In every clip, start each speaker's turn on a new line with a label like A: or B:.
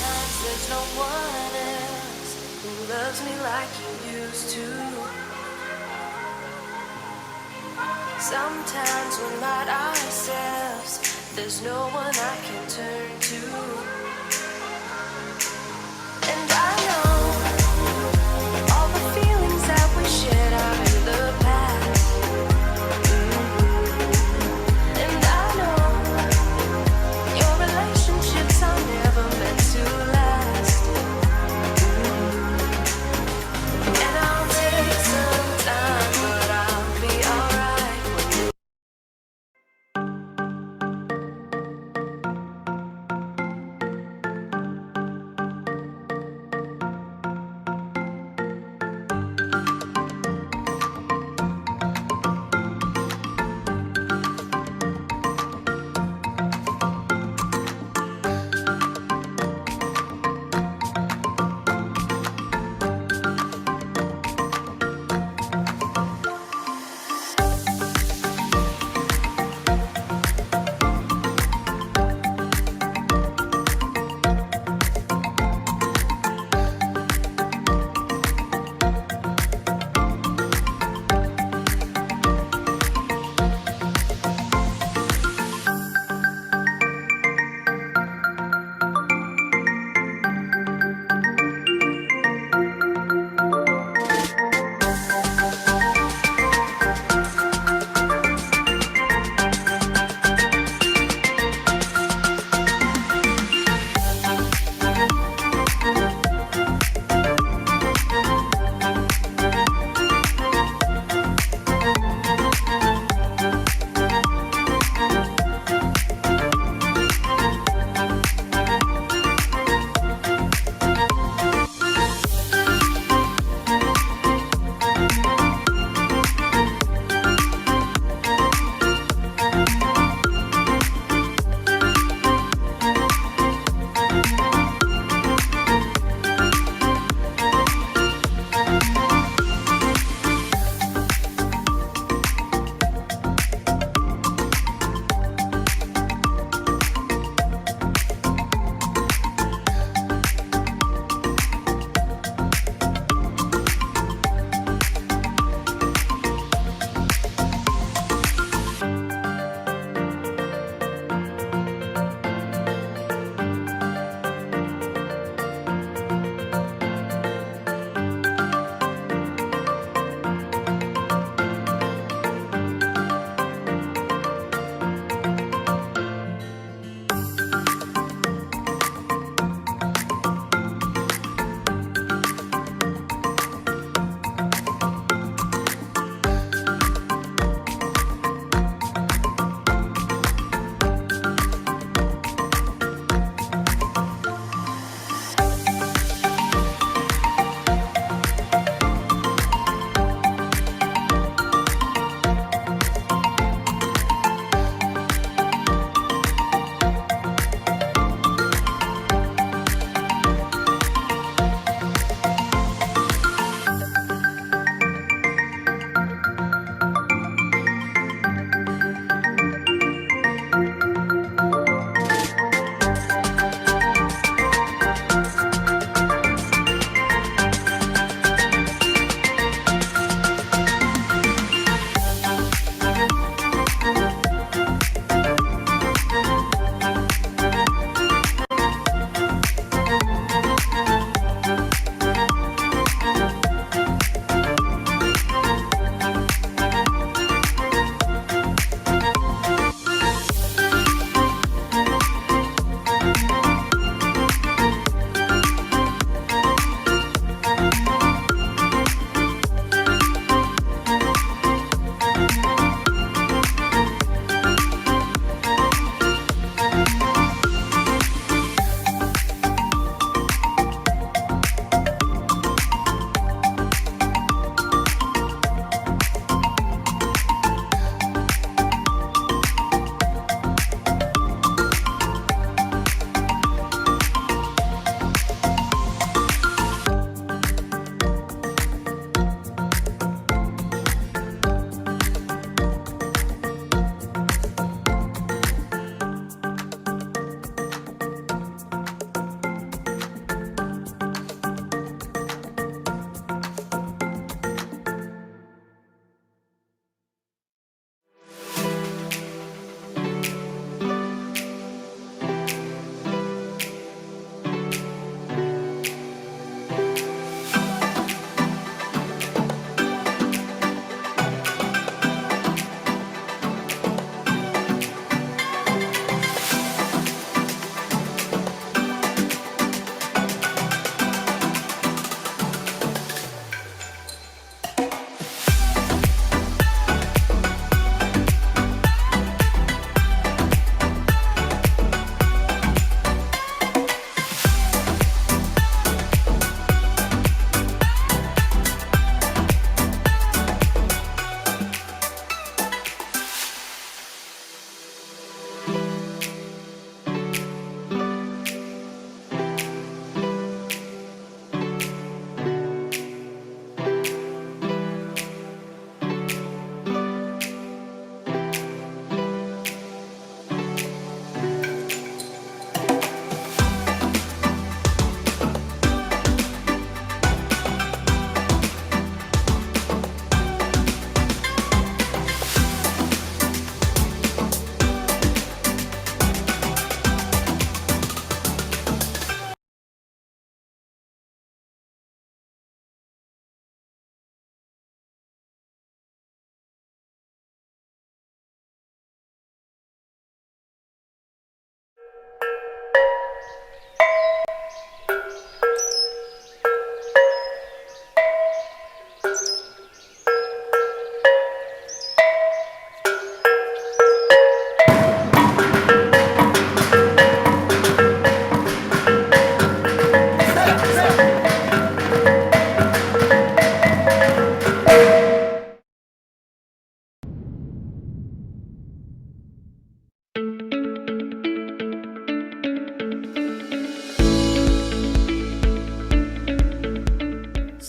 A: Sometimes there's no one else who loves me like you used to. Sometimes we're not ourselves. There's no one I can turn to. And I know all the feelings that we shared are in the past. And I know your relationships are never meant to last. And I'll take some time, but I'll be alright when you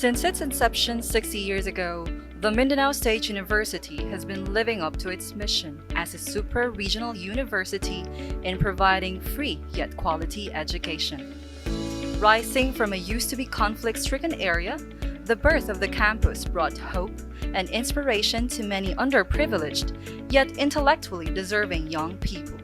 B: Since its inception 60 years ago, the Mindanao State University has been living up to its mission as a super-regional university in providing free yet quality education. Rising from a used-to-be conflict-stricken area, the birth of the campus brought hope and inspiration to many underprivileged yet intellectually deserving young people.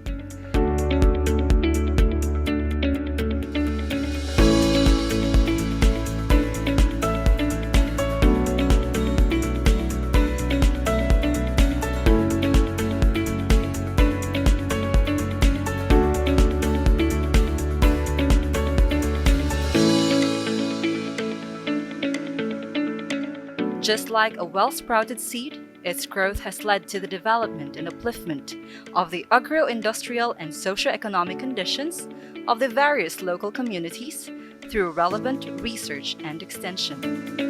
B: Just like a well-sprouted seed, its growth has led to the development and upliftment of the agro-industrial and socio-economic conditions of the various local communities through relevant research and extension.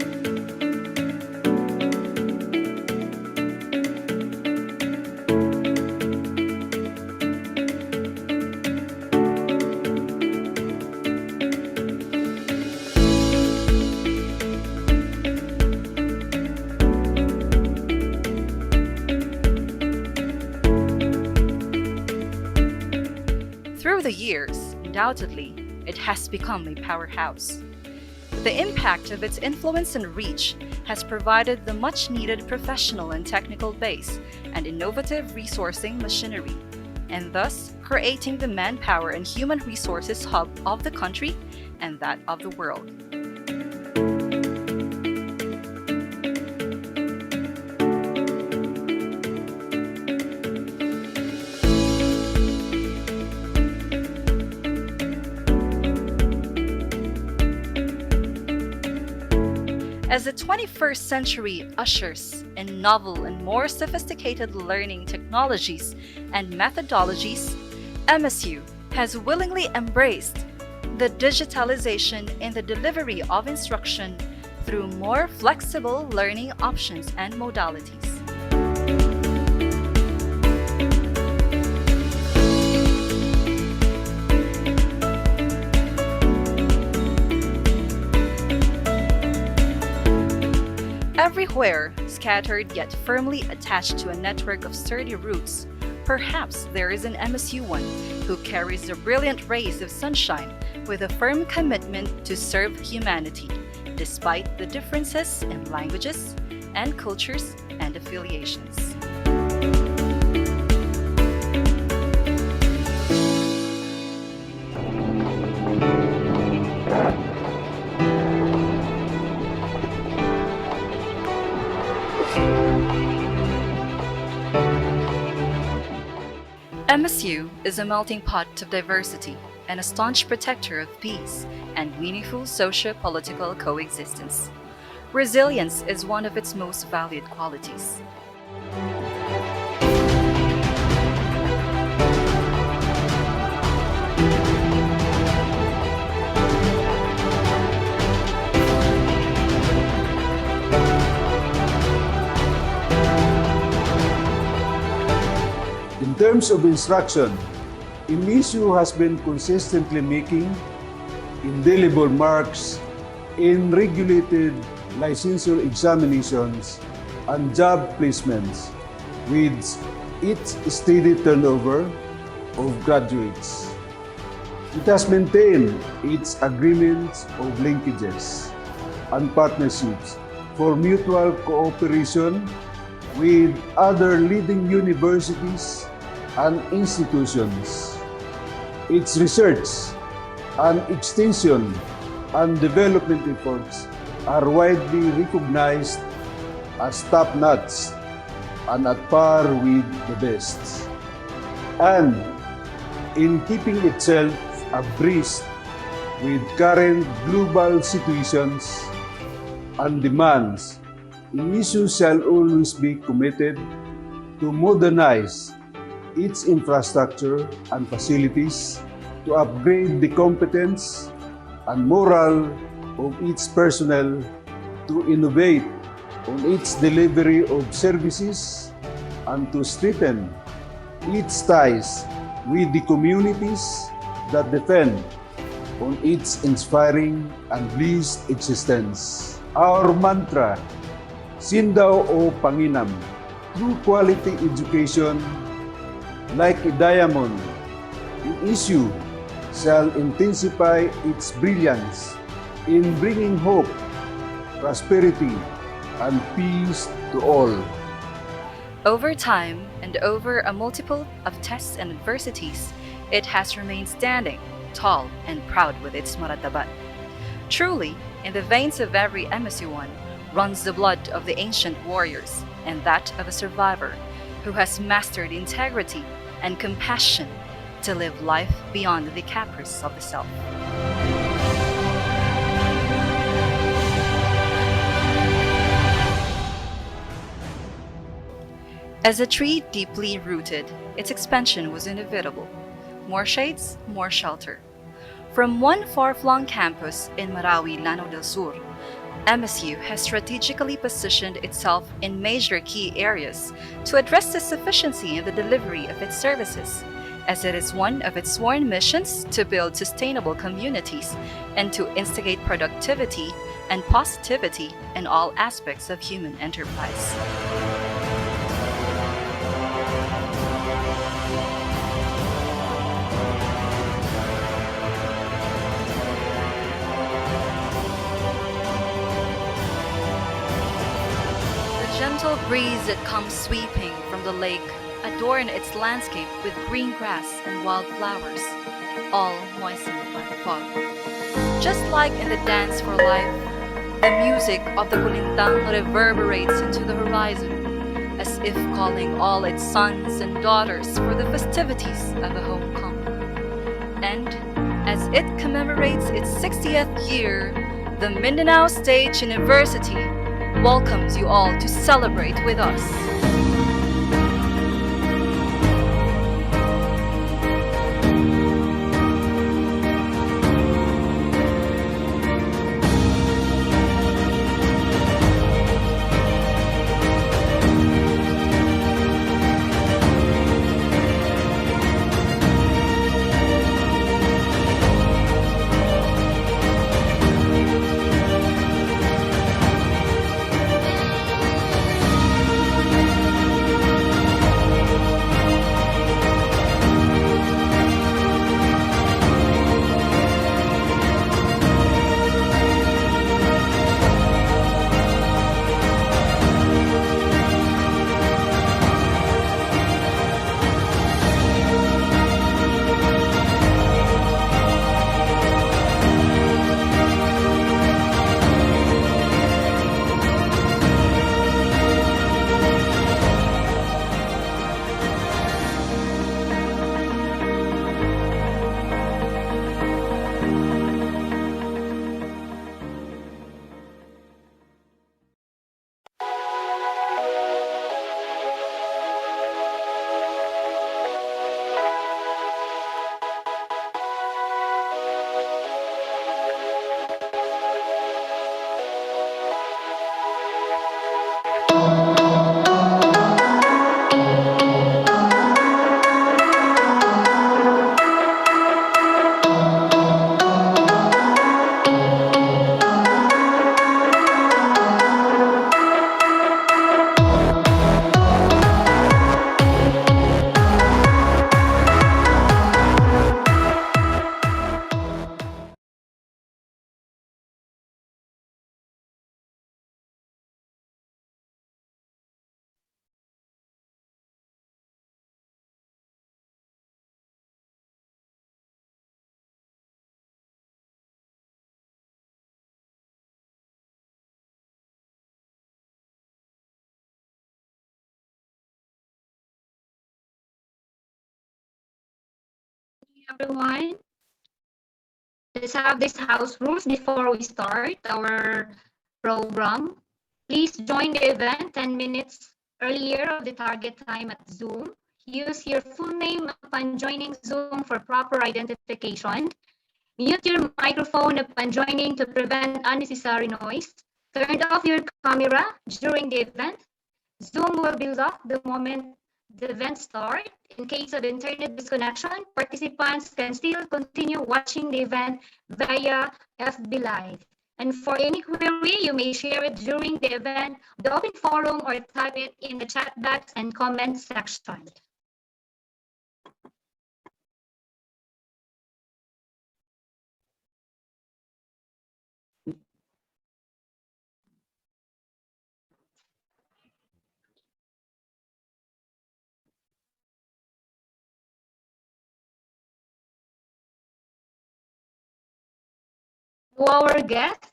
B: Through the years, undoubtedly, it has become a powerhouse. The impact of its influence and reach has provided the much-needed professional and technical base and innovative resourcing machinery, and thus creating the manpower and human resources hub of the country and that of the world. As the 21st century ushers in novel and more sophisticated learning technologies and methodologies, MSU has willingly embraced the digitalization in the delivery of instruction through more flexible learning options and modalities. Everywhere, scattered yet firmly attached to a network of sturdy roots, perhaps there is an MSU-1 who carries the brilliant rays of sunshine with a firm commitment to serve humanity, despite the differences in languages and cultures and affiliations. MSU is a melting pot of diversity and a staunch protector of peace and meaningful socio-political coexistence. Resilience is one of its most valued qualities.
C: In terms of instruction, MSU has been consistently making indelible marks in regulated licensure examinations and job placements with its steady turnover of graduates. It has maintained its agreements of linkages and partnerships for mutual cooperation with other leading universities and institutions. Its research and extension and development efforts are widely recognized as top-notch and at par with the best. And in keeping itself abreast with current global situations and demands, MSU shall always be committed to modernize its infrastructure and facilities, to upgrade the competence and morale of its personnel, to innovate on its delivery of services, and to strengthen its ties with the communities that depend on its inspiring and blessed existence. Our mantra, Sindaw o Panginam, through quality education, like a diamond, the issue shall intensify its brilliance in bringing hope, prosperity, and peace to all.
B: Over time and over a multiple of tests and adversities, it has remained standing, tall, and proud with its maratabat. Truly, in the veins of every MSU-1 runs the blood of the ancient warriors and that of a survivor who has mastered integrity and compassion to live life beyond the caprice of the self. As a tree deeply rooted, its expansion was inevitable. More shades, more shelter. From one far-flung campus in Marawi, Lanao del Sur, MSU has strategically positioned itself in major key areas to address the sufficiency in the delivery of its services, as it is one of its sworn missions to build sustainable communities and to instigate productivity and positivity in all aspects of human enterprise. The gentle breeze that comes sweeping from the lake adorn its landscape with green grass and wildflowers, all moistened by the fog. Just like in the Dance for Life, the music of the kulintang reverberates into the horizon, as if calling all its sons and daughters for the festivities of a homecoming. And as it commemorates its 60th year, the Mindanao State University welcomes you all to celebrate with us.
D: Everyone. Let's have these house rules before we start our program. Please join the event 10 minutes earlier of the target time at Zoom. Use your full name upon joining Zoom for proper identification. Mute your microphone upon joining to prevent unnecessary noise. Turn off your camera during the event. Zoom will be locked the moment the event starts. In case of internet disconnection, participants can still continue watching the event via FB Live. And for any query, you may share it during the event, the open forum, or type it in the chat box and comment section. To our guests,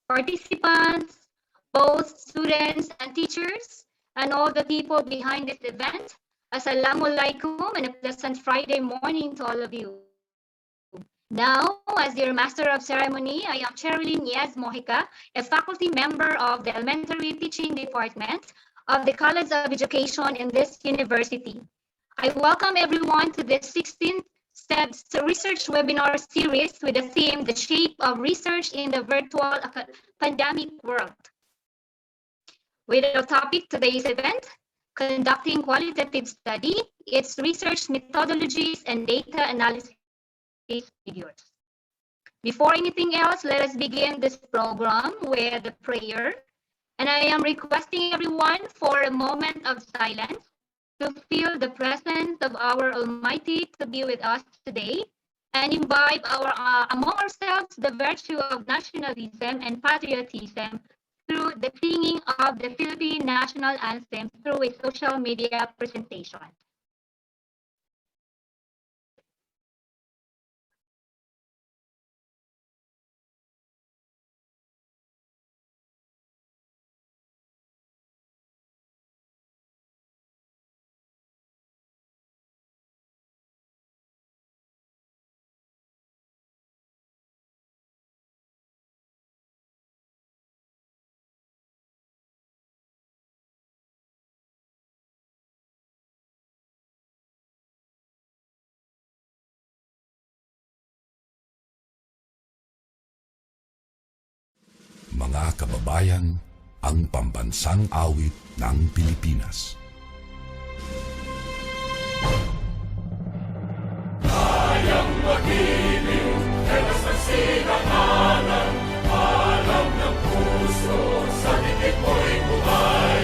D: participants, both students and teachers, and all the people behind this event, Assalamualaikum and a pleasant Friday morning to all of you. Now, as your Master of Ceremony, I am Cherilyn Yaz Mojica, a faculty member of the Elementary Teaching Department of the College of Education in this university. I welcome everyone to the 16th STEPS Research Webinar Series with the theme, The Shape of Research in the Virtual Pandemic World. With our topic today's event, Conducting Qualitative Study, its research methodologies and data analysis figures. Before anything else, let us begin this program with a prayer. And I am requesting everyone for a moment of silence to feel the presence of our Almighty to be with us today and imbibe among ourselves the virtue of nationalism and patriotism through the singing of the Philippine national anthem through a social media presentation.
E: Mga kababayan, ang pambansang awit ng Pilipinas. Kayang magiliw, ewas ng silanganan, alam ng puso, sa dikit mo'y buhay.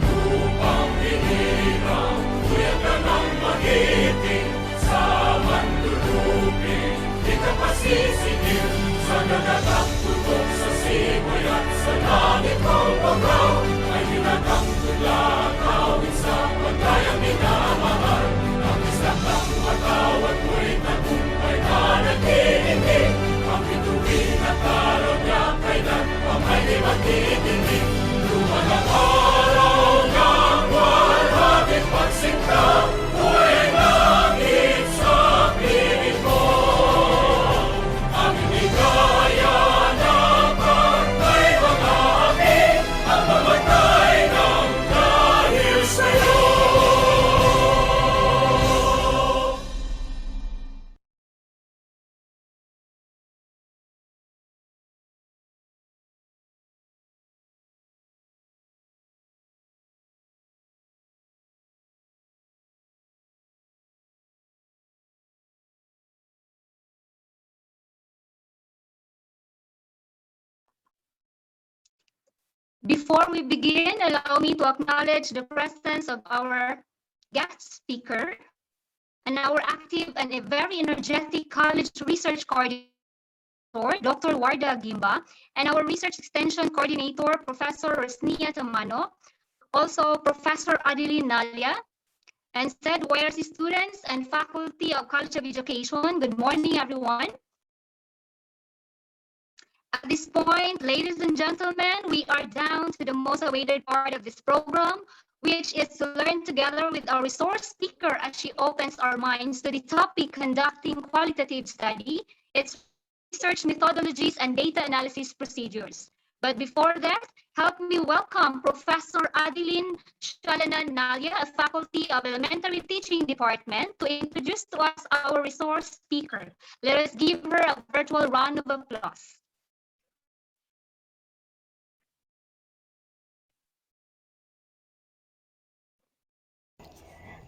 E: Upang hinirang, tuyag ka ng magiting, sa manlulupin, di ka pasisigil, sa nagagang tutok sa simoy at sa langit mong pagaw, ay hinagang tulakaw, sa pagkayang minamahal. Ang isang ng matawad mo'y tagumpay na nag-iindig, ang bituin at araw niya kailan pang ay di magtitingin. Lumalang araw ng walhagit pagsinta, buhay langit sa piling mo. Ang inigaya na pagkay mga api, ang mamatay ng dahil sa'yo.
D: Before we begin, allow me to acknowledge the presence of our guest speaker and our active and a very energetic college research coordinator, Dr. Warda Gimba, and our research extension coordinator, Professor Rosnia Tamano, also Professor Adeline Nalia, and said YRC students and faculty of College of Education. Good morning, everyone. At this point, ladies and gentlemen, we are down to the most awaited part of this program, which is to learn together with our resource speaker as she opens our minds to the topic Conducting Qualitative Study, its research methodologies and data analysis procedures. But before that, help me welcome Professor Adeline Shalanan Nalia, a faculty of Elementary Teaching Department, to introduce to us our resource speaker. Let us give her a virtual round of applause.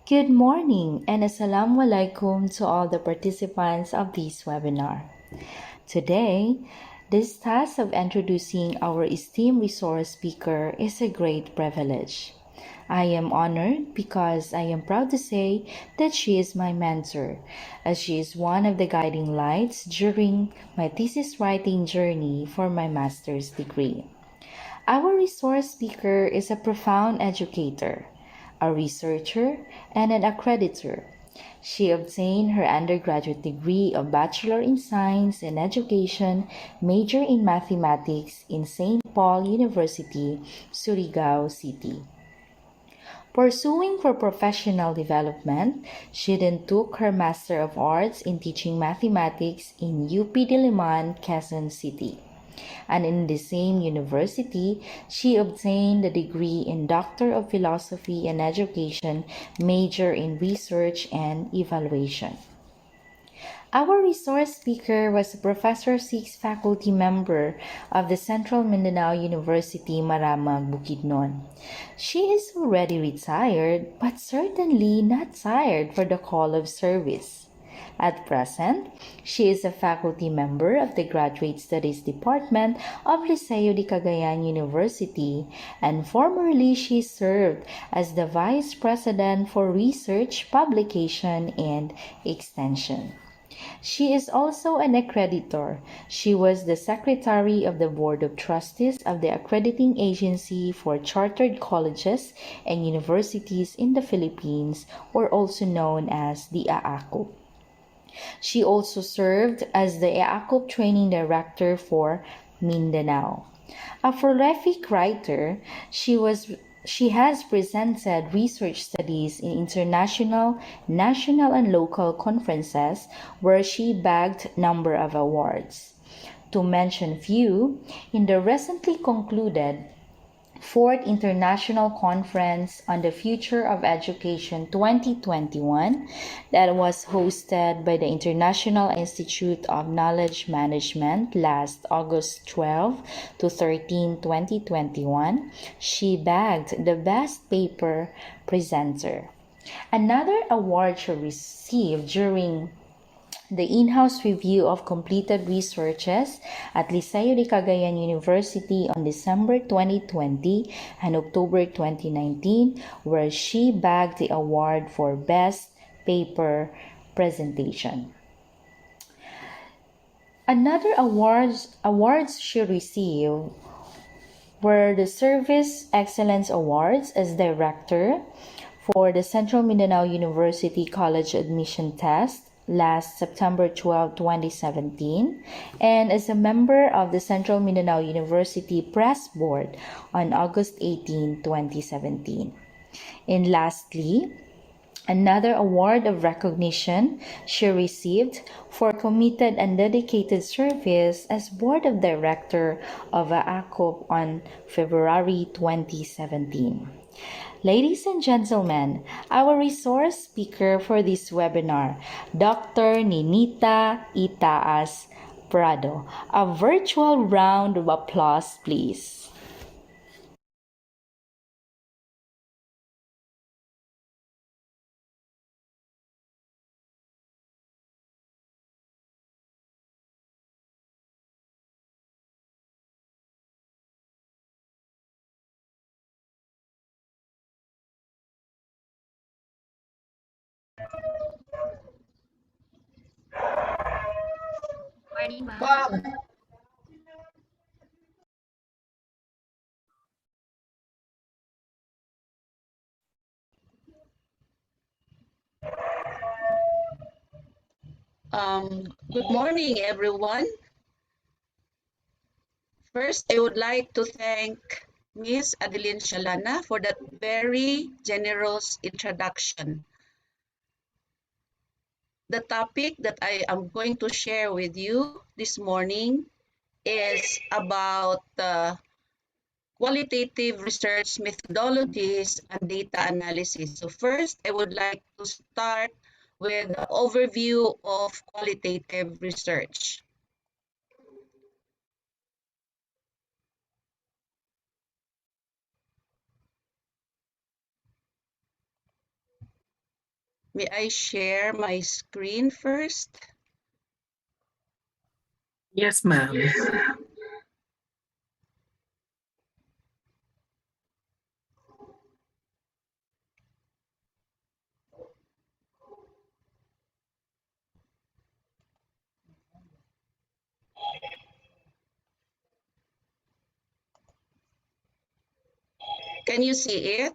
F: Good morning and Assalamualaikum to all the participants of this webinar. Today, This task of introducing our esteemed resource speaker is a great privilege. I am honored because I am proud to say that she is my mentor, as she is one of the guiding lights during my thesis writing journey for my master's degree. Our resource speaker is a profound educator, a researcher, and an accreditor. She obtained her undergraduate degree of Bachelor in Science and Education, major in Mathematics in St. Paul University, Surigao City. Pursuing for professional development, she then took her Master of Arts in Teaching Mathematics in UP Diliman, Quezon City. And in the same university, she obtained a degree in Doctor of Philosophy and Education, major in Research and Evaluation. Our resource speaker was a Professor 6 faculty member of the Central Mindanao University, Maramag, Bukidnon. She is already retired, but certainly not tired for the call of service. At present, she is a faculty member of the Graduate Studies Department of Liceo de Cagayan University, and formerly she served as the Vice President for Research, Publication, and Extension. She is also an accreditor. She was the Secretary of the Board of Trustees of the Accrediting Agency for Chartered Colleges and Universities in the Philippines, or also known as the AACUP. She also served as the AACUP Training Director for Mindanao. A prolific writer, she has presented research studies in international, national, and local conferences where she bagged number of awards. To mention few, in the recently concluded Fourth International Conference on the Future of Education 2021 that was hosted by the International Institute of Knowledge Management last August 12 to 13, 2021, she bagged the Best Paper Presenter. Another award she received during the in-house review of completed researches at Liceo de Cagayan University on December 2020 and October 2019, where she bagged the award for Best Paper Presentation. Another awards she received were the Service Excellence Awards as Director for the Central Mindanao University College Admission Test last September 12, 2017, and as a member of the Central Mindanao University Press Board on August 18, 2017. And lastly, another award of recognition she received for committed and dedicated service as Board of Director of AACUP on February 2017. Ladies and gentlemen, our resource speaker for this webinar, Dr. Ninita Itaas Prado. A virtual round of applause, please.
D: Morning, ma'am.
G: Good morning, everyone. First, I would like to thank Ms. Adeline Shalana for that very generous introduction. The topic that I am going to share with you this morning is about qualitative research methodologies and data analysis. So first, I would like to start with the overview of qualitative research. May I share my screen first?
H: Yes, ma'am.
G: Can you see it?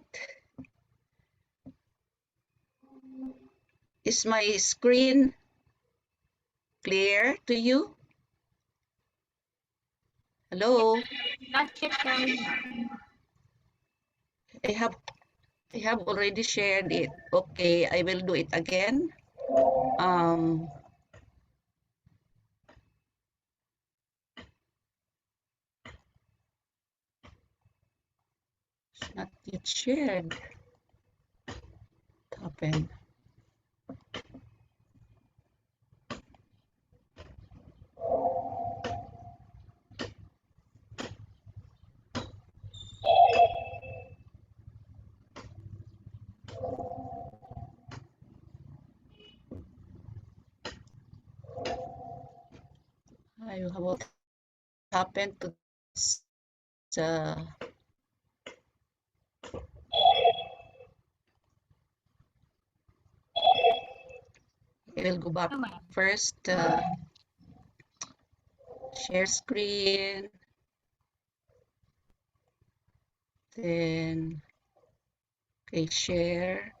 G: Is my screen clear to you? Hello?
D: Not yet showing.
G: I have I have already shared it. Okay, I will do it again. Um, it's not yet shared. What happened? What happened to this? Uh, I will go back first. Share screen. Then, okay, share.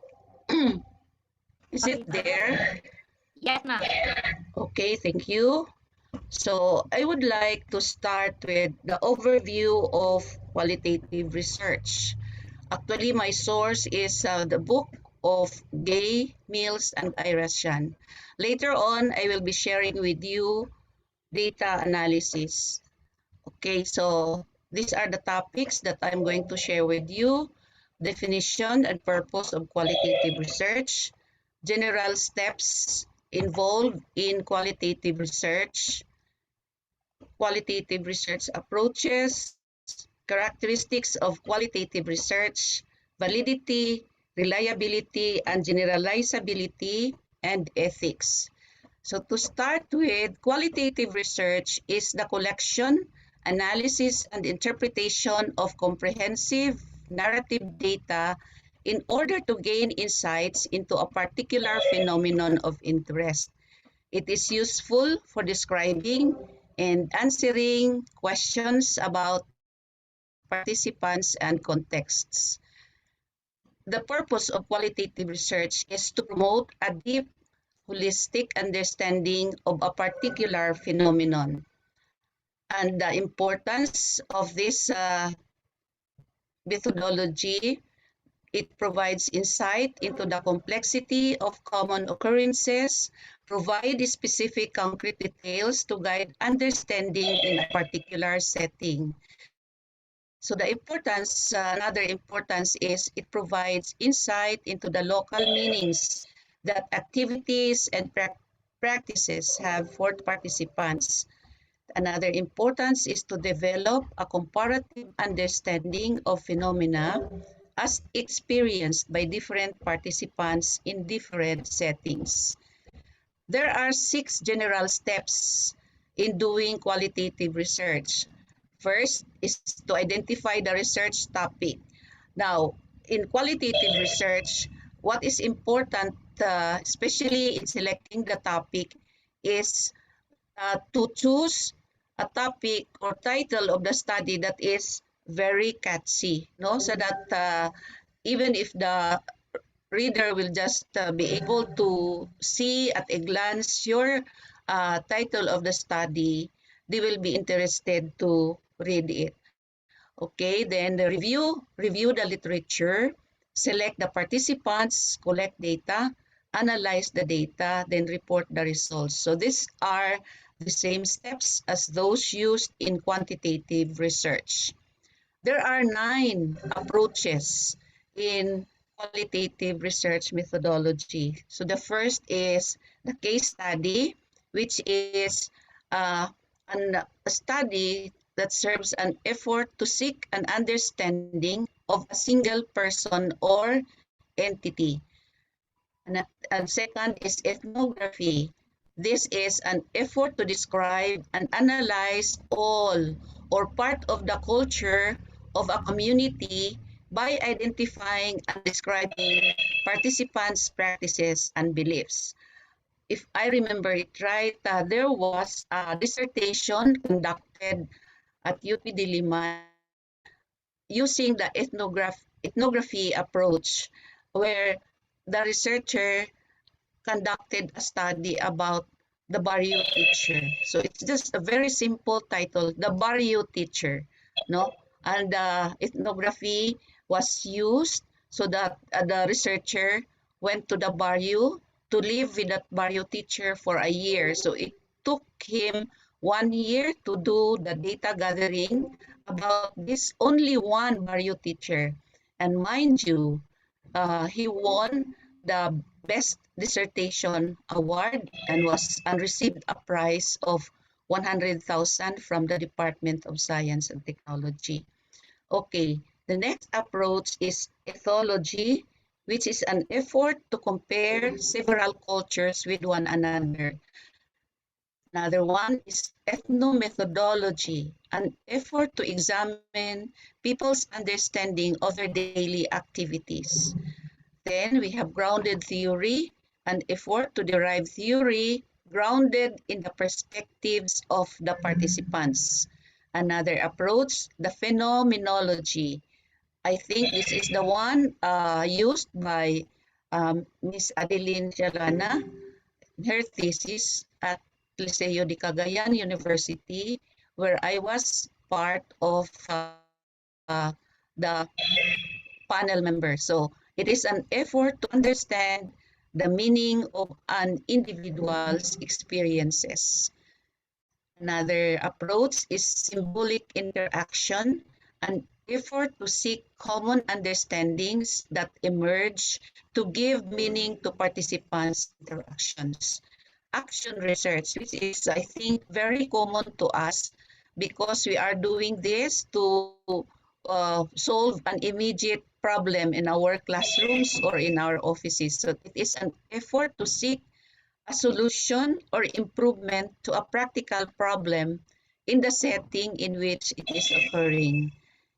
G: Is it there?
D: Yes, ma'am.
G: Okay, thank you. So I would like to start with the overview of qualitative research. Actually, my source is the book of Gay, Mills, and Irashan. Later on, I will be sharing with you data analysis. Okay, so these are the topics that I'm going to share with you. Definition and purpose of qualitative research, general steps involved in qualitative research approaches, characteristics of qualitative research, validity, reliability, and generalizability, and ethics. So to start with, qualitative research is the collection, analysis, and interpretation of comprehensive narrative data in order to gain insights into a particular phenomenon of interest. It is useful for describing and answering questions about participants and contexts. The purpose of qualitative research is to promote a deep, holistic understanding of a particular phenomenon. And the importance of this methodology, it provides insight into the complexity of common occurrences, provide specific concrete details to guide understanding in a particular setting. So the importance, another importance is it provides insight into the local meanings that activities and practices have for participants. Another importance is to develop a comparative understanding of phenomena as experienced by different participants in different settings. There are 6 general steps in doing qualitative research. First is to identify the research topic. Now, in qualitative research, what is important, especially in selecting the topic, is to choose a topic or title of the study that is very catchy, no? So that even if the reader will just be able to see at a glance your title of the study, they will be interested to read it. Okay, then the review the literature, select the participants, collect data, analyze the data, then report the results. So these are the same steps as those used in quantitative research. There are 9 approaches in qualitative research methodology. So the first is the case study, which is a study that serves an effort to seek an understanding of a single person or entity. And second is ethnography. This is an effort to describe and analyze all or part of the culture of a community by identifying and describing participants' practices and beliefs. If I remember it right, there was a dissertation conducted at UP Diliman using the ethnography approach, where the researcher conducted a study about the barrio teacher. So it's just a very simple title, the barrio teacher, no? And the ethnography was used so that the researcher went to the barrio to live with that barrio teacher for a year. So it took him 1 year to do the data gathering about this only one barrio teacher. And mind you, he won the best dissertation award and received a prize of 100,000 from the Department of Science and Technology. Okay, the next approach is ethology, which is an effort to compare several cultures with one another. Another one is ethnomethodology, an effort to examine people's understanding of their daily activities. Then we have grounded theory, an effort to derive theory grounded in the perspectives of the participants. Another approach, the phenomenology. I think this is the one used by Ms. Adeline Jalana, her thesis at Liceo de Cagayan University, where I was part of the panel member. So it is an effort to understand the meaning of an individual's experiences. Another approach is symbolic interaction, an effort to seek common understandings that emerge to give meaning to participants' interactions. Action research, which is, I think, very common to us because we are doing this to solve an immediate problem in our classrooms or in our offices. So it is an effort to seek a solution or improvement to a practical problem in the setting in which it is occurring.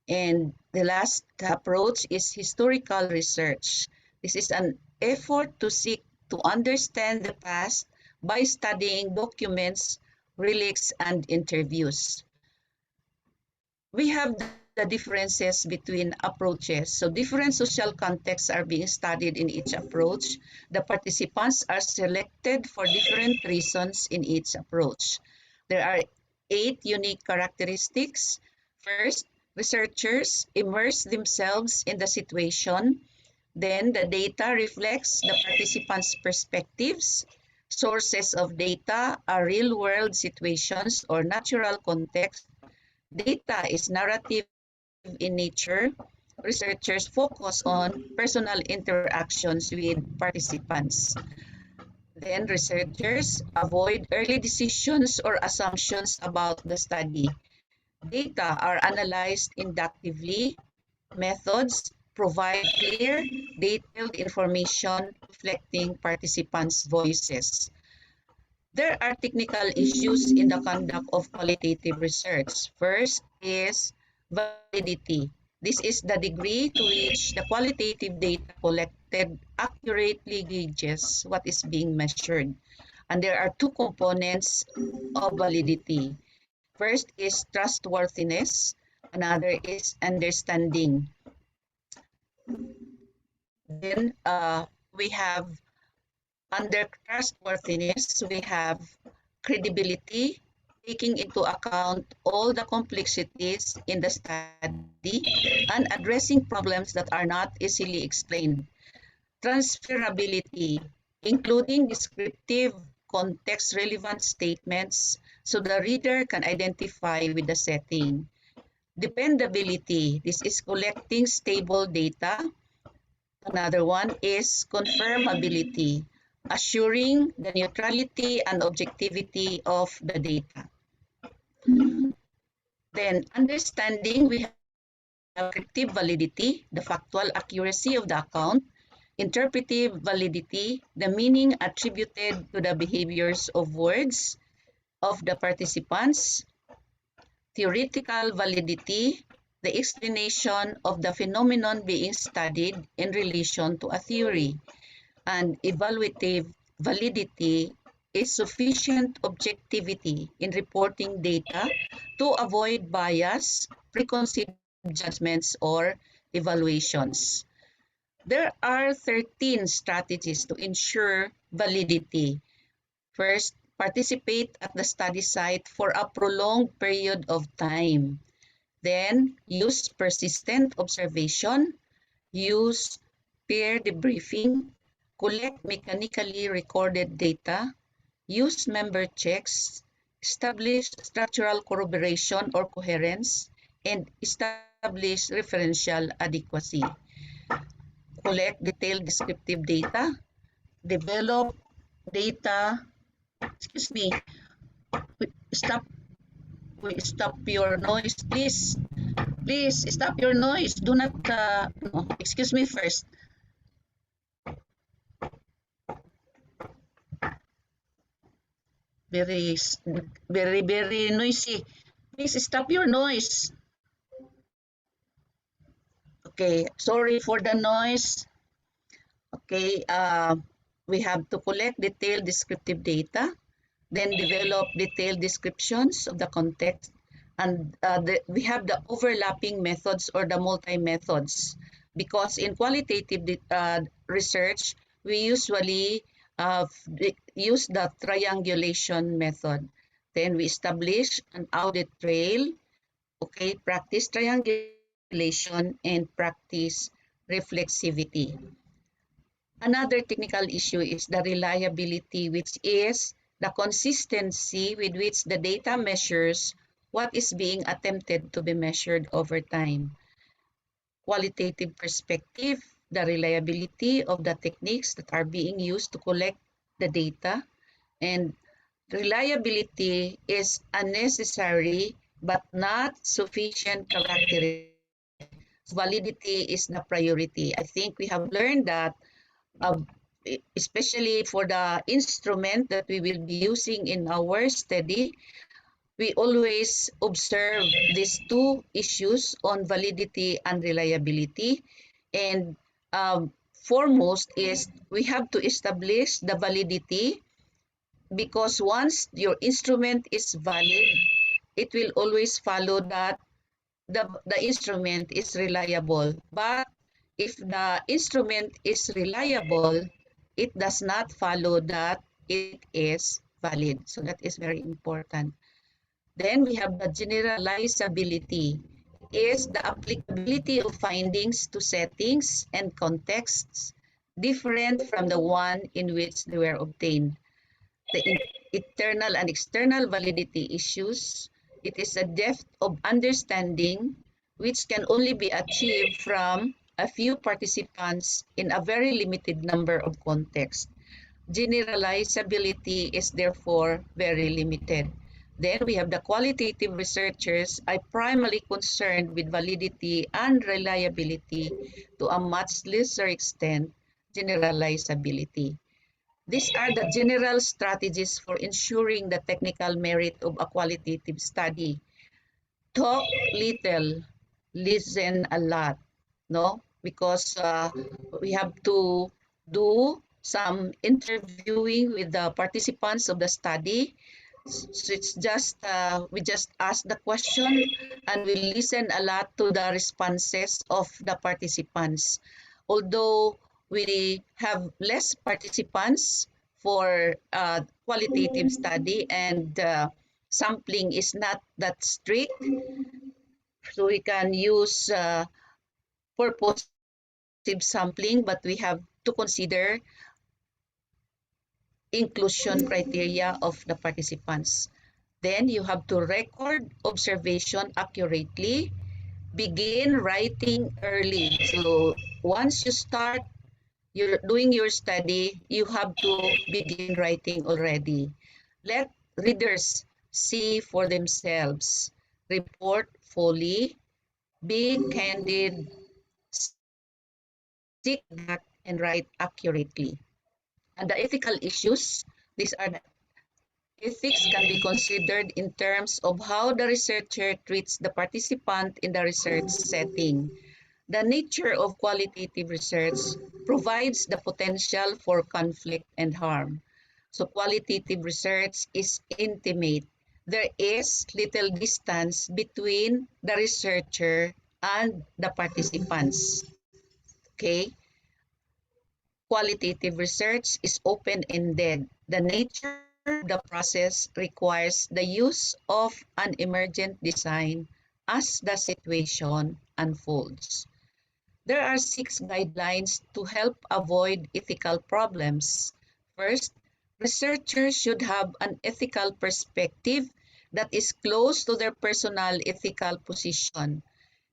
G: And the last approach is historical research. This is an effort to seek to understand the past by studying documents, relics, and interviews. We have the differences between approaches. So different social contexts are being studied in each approach. The participants are selected for different reasons in each approach. There are 8 unique characteristics. First, researchers immerse themselves in the situation. Then the data reflects the participants' perspectives. Sources of data are real-world situations or natural context. Data is narrative in nature. Researchers focus on personal interactions with participants. Then researchers avoid early decisions or assumptions about the study. Data are analyzed inductively. Methods provide clear, detailed information reflecting participants' voices. There are technical issues in the conduct of qualitative research. First is validity. This is the degree to which the qualitative data collected accurately gauges what is being measured. And there are 2 components of validity. First is trustworthiness, another is understanding. Then we have, under trustworthiness, we have credibility, taking into account all the complexities in the study and addressing problems that are not easily explained. Transferability, including descriptive, context-relevant statements so the reader can identify with the setting. Dependability, this is collecting stable data. Another one is confirmability, assuring the neutrality and objectivity of the data. Then understanding, we have descriptive validity, the factual accuracy of the account. Interpretive validity, the meaning attributed to the behaviors of words of the participants. Theoretical validity, the explanation of the phenomenon being studied in relation to a theory. And evaluative validity is sufficient objectivity in reporting data to avoid bias, preconceived judgments or evaluations. There are 13 strategies to ensure validity. First, participate at the study site for a prolonged period of time. Then, use persistent observation, use peer debriefing, collect mechanically recorded data, use member checks, establish structural corroboration or coherence, and establish referential adequacy. Collect detailed descriptive data, develop data, excuse me, stop, stop your noise, please. Please stop your noise. Do not, no, excuse me first. Very, very noisy. Please stop your noise. Okay, sorry for the noise. Okay, we have to collect detailed descriptive data, then develop detailed descriptions of the context, and we have the overlapping methods or the multi-methods, because in qualitative research, we usually use the triangulation method. Then we establish an audit trail, okay, practice triangulation, and practice reflexivity. Another technical issue is the reliability, which is the consistency with which the data measures what is being attempted to be measured over time. Qualitative perspective, the reliability of the techniques that are being used to collect the data, and reliability is a necessary but not sufficient characteristic. Validity is the priority. I think we have learned that, uh, especially for the instrument that we will be using in our study, we always observe these two issues on validity and reliability. And foremost is we have to establish the validity, because once your instrument is valid, it will always follow that the instrument is reliable. But if the instrument is reliable, it does not follow that it is valid. So that is very important. Then we have the generalizability, is the applicability of findings to settings and contexts different from the one in which they were obtained. The internal and external validity issues, it is a depth of understanding which can only be achieved from a few participants in a very limited number of contexts. Generalizability is therefore very limited. Then we have the qualitative researchers are primarily concerned with validity and reliability, to a much lesser extent, generalizability. These are the general strategies for ensuring the technical merit of a qualitative study. Talk little, listen a lot, no? Because we have to do some interviewing with the participants of the study. So it's just we just ask the question and we listen a lot to the responses of the participants. Although we have less participants for qualitative study, and sampling is not that strict, so we can use purposive sampling, but we have to consider inclusion criteria of the participants. Then you have to record observation accurately, begin writing early. So once you start you're doing your study, you have to begin writing already. Let readers see for themselves. Report fully, be candid, seek feedback, and write accurately. And the ethical issues, these are the ethics can be considered in terms of how the researcher treats the participant in the research setting. The nature of qualitative research provides the potential for conflict and harm. So qualitative research is intimate. There is little distance between the researcher and the participants. Okay? Qualitative research is open-ended. The nature of the process requires the use of an emergent design as the situation unfolds. There are 6 guidelines to help avoid ethical problems. First, researchers should have an ethical perspective that is close to their personal ethical position.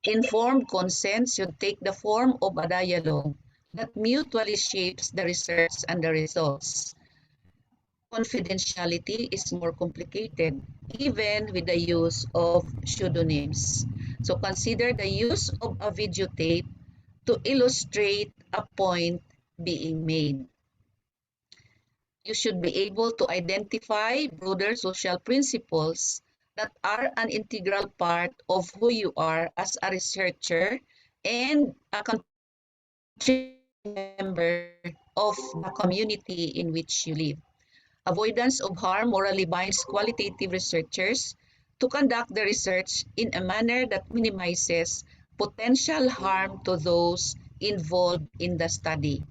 G: Informed consent should take the form of a dialogue that mutually shapes the research and the results. Confidentiality is more complicated, even with the use of pseudonyms. So consider the use of a videotape to illustrate a point being made. You should be able to identify broader social principles that are an integral part of who you are as a researcher and a member of the community in which you live. Avoidance of harm morally binds qualitative researchers to conduct the research in a manner that minimizes potential harm to those involved in the study.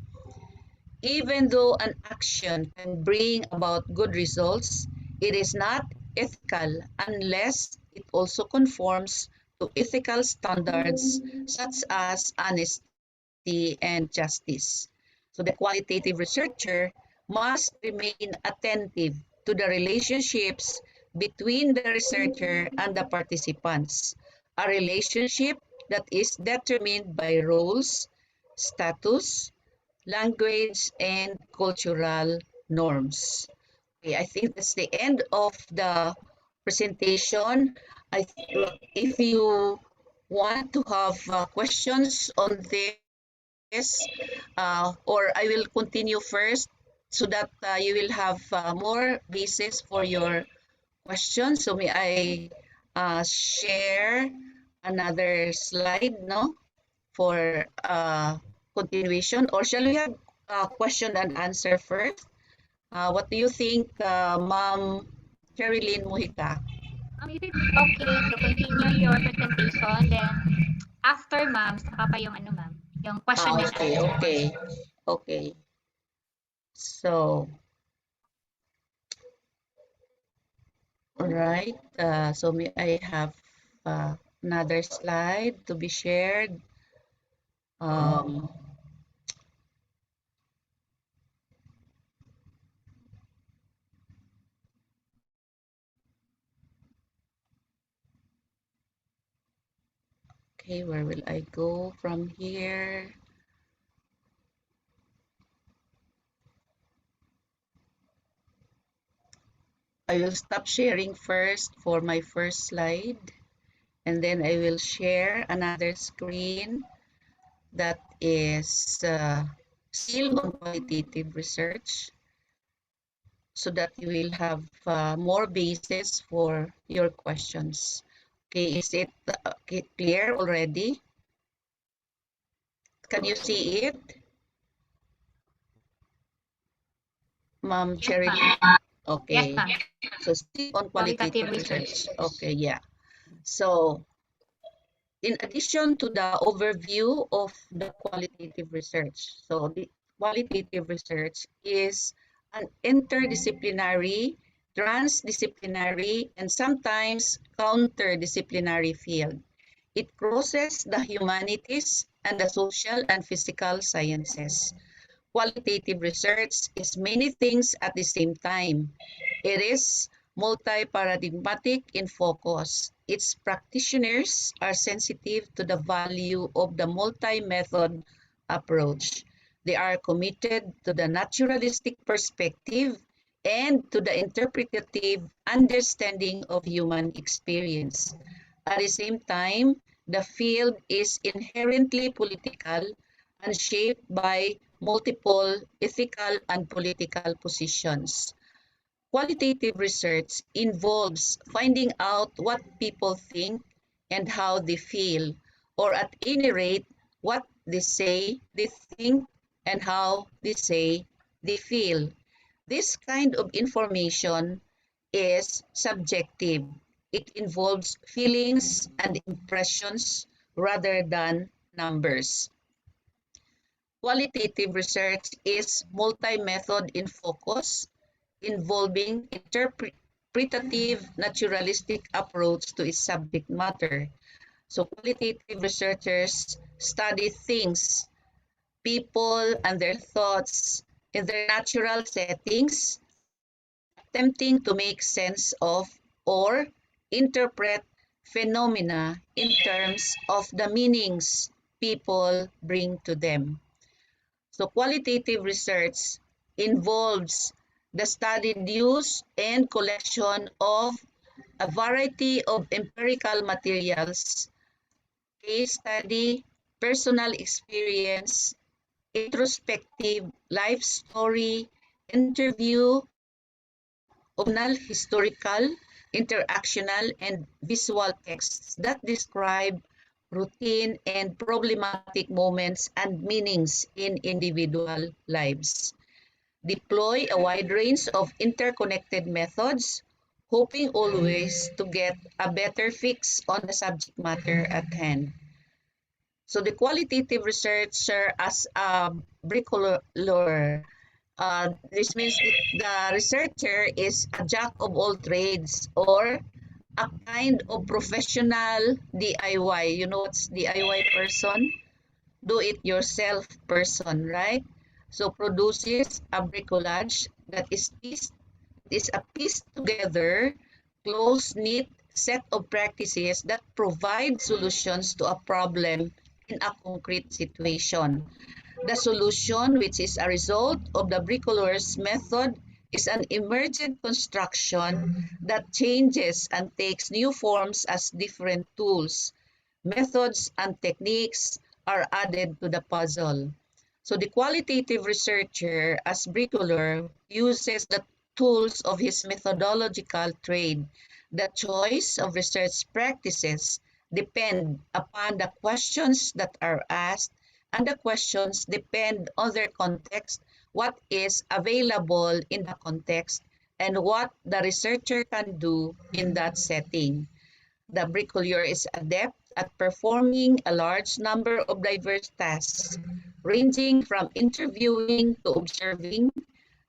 G: Even though an action can bring about good results, it is not ethical unless it also conforms to ethical standards such as honesty and justice. So the qualitative researcher must remain attentive to the relationships between the researcher and the participants, a relationship that is determined by roles, status, language, and cultural norms. Okay, I think that's the end of the presentation. If you want to have questions on this, or I will continue first so that you will have more basis for your questions. So may I share another slide, no, for continuation, or shall we have question and answer first? What do you think, Ma'am Sherilyn Mujica?
D: Is it okay to continue your presentation, then after ma'am, saka pa yung ano ma'am, yung question and
G: Okay,
D: answer
G: okay,
D: portion.
G: okay. So, all right. So may I have another slide to be shared? Um, okay, where will I go from here? I will stop sharing first for my first slide, and then I will share another screen that is still on qualitative research so that you will have more basis for your questions. Okay, is it clear already? Can you see it, Ma'am
D: Yes
G: Cherry?
D: ma'am. Yes
G: Okay,
D: ma'am.
G: so still on
D: Qualitative
G: qualitative
D: research.
G: research. Okay, yeah. So in addition to the overview of the qualitative research, so the qualitative research is an interdisciplinary, transdisciplinary, and sometimes counterdisciplinary field. It crosses the humanities and the social and physical sciences. Qualitative research is many things at the same time. It is multi-paradigmatic in focus. Its practitioners are sensitive to the value of the multi-method approach. They are committed to the naturalistic perspective and to the interpretative understanding of human experience. At the same time, the field is inherently political and shaped by multiple ethical and political positions. Qualitative research involves finding out what people think and how they feel, or at any rate, what they say they think and how they say they feel. This kind of information is subjective. It involves feelings and impressions rather than numbers. Qualitative research is multi-method in focus, involving interpretative naturalistic approach to its subject matter. So qualitative researchers study things, people, and their thoughts in their natural settings, attempting to make sense of or interpret phenomena in terms of the meanings people bring to them. So qualitative research involves the studied use and collection of a variety of empirical materials, case study, personal experience, introspective life story, interview, optional, historical, interactional, and visual texts that describe routine and problematic moments and meanings in individual lives. Deploy a wide range of interconnected methods, hoping always to get a better fix on the subject matter at hand. So the qualitative researcher as a bricklayer, this means the researcher is a jack of all trades or a kind of professional DIY. You know what's DIY person? Do it yourself person, right? So produces a bricolage that is a pieced together, close knit set of practices that provide solutions to a problem in a concrete situation. The solution, which is a result of the bricolayer's method, is an emergent construction that changes and takes new forms as different tools, methods, and techniques are added to the puzzle. So the qualitative researcher, as bricklayer, uses the tools of his methodological trade. The choice of research practices depend upon the questions that are asked, and the questions depend on their context, what is available in the context, and what the researcher can do in that setting. The bricklayer is adept at performing a large number of diverse tasks, ranging from interviewing to observing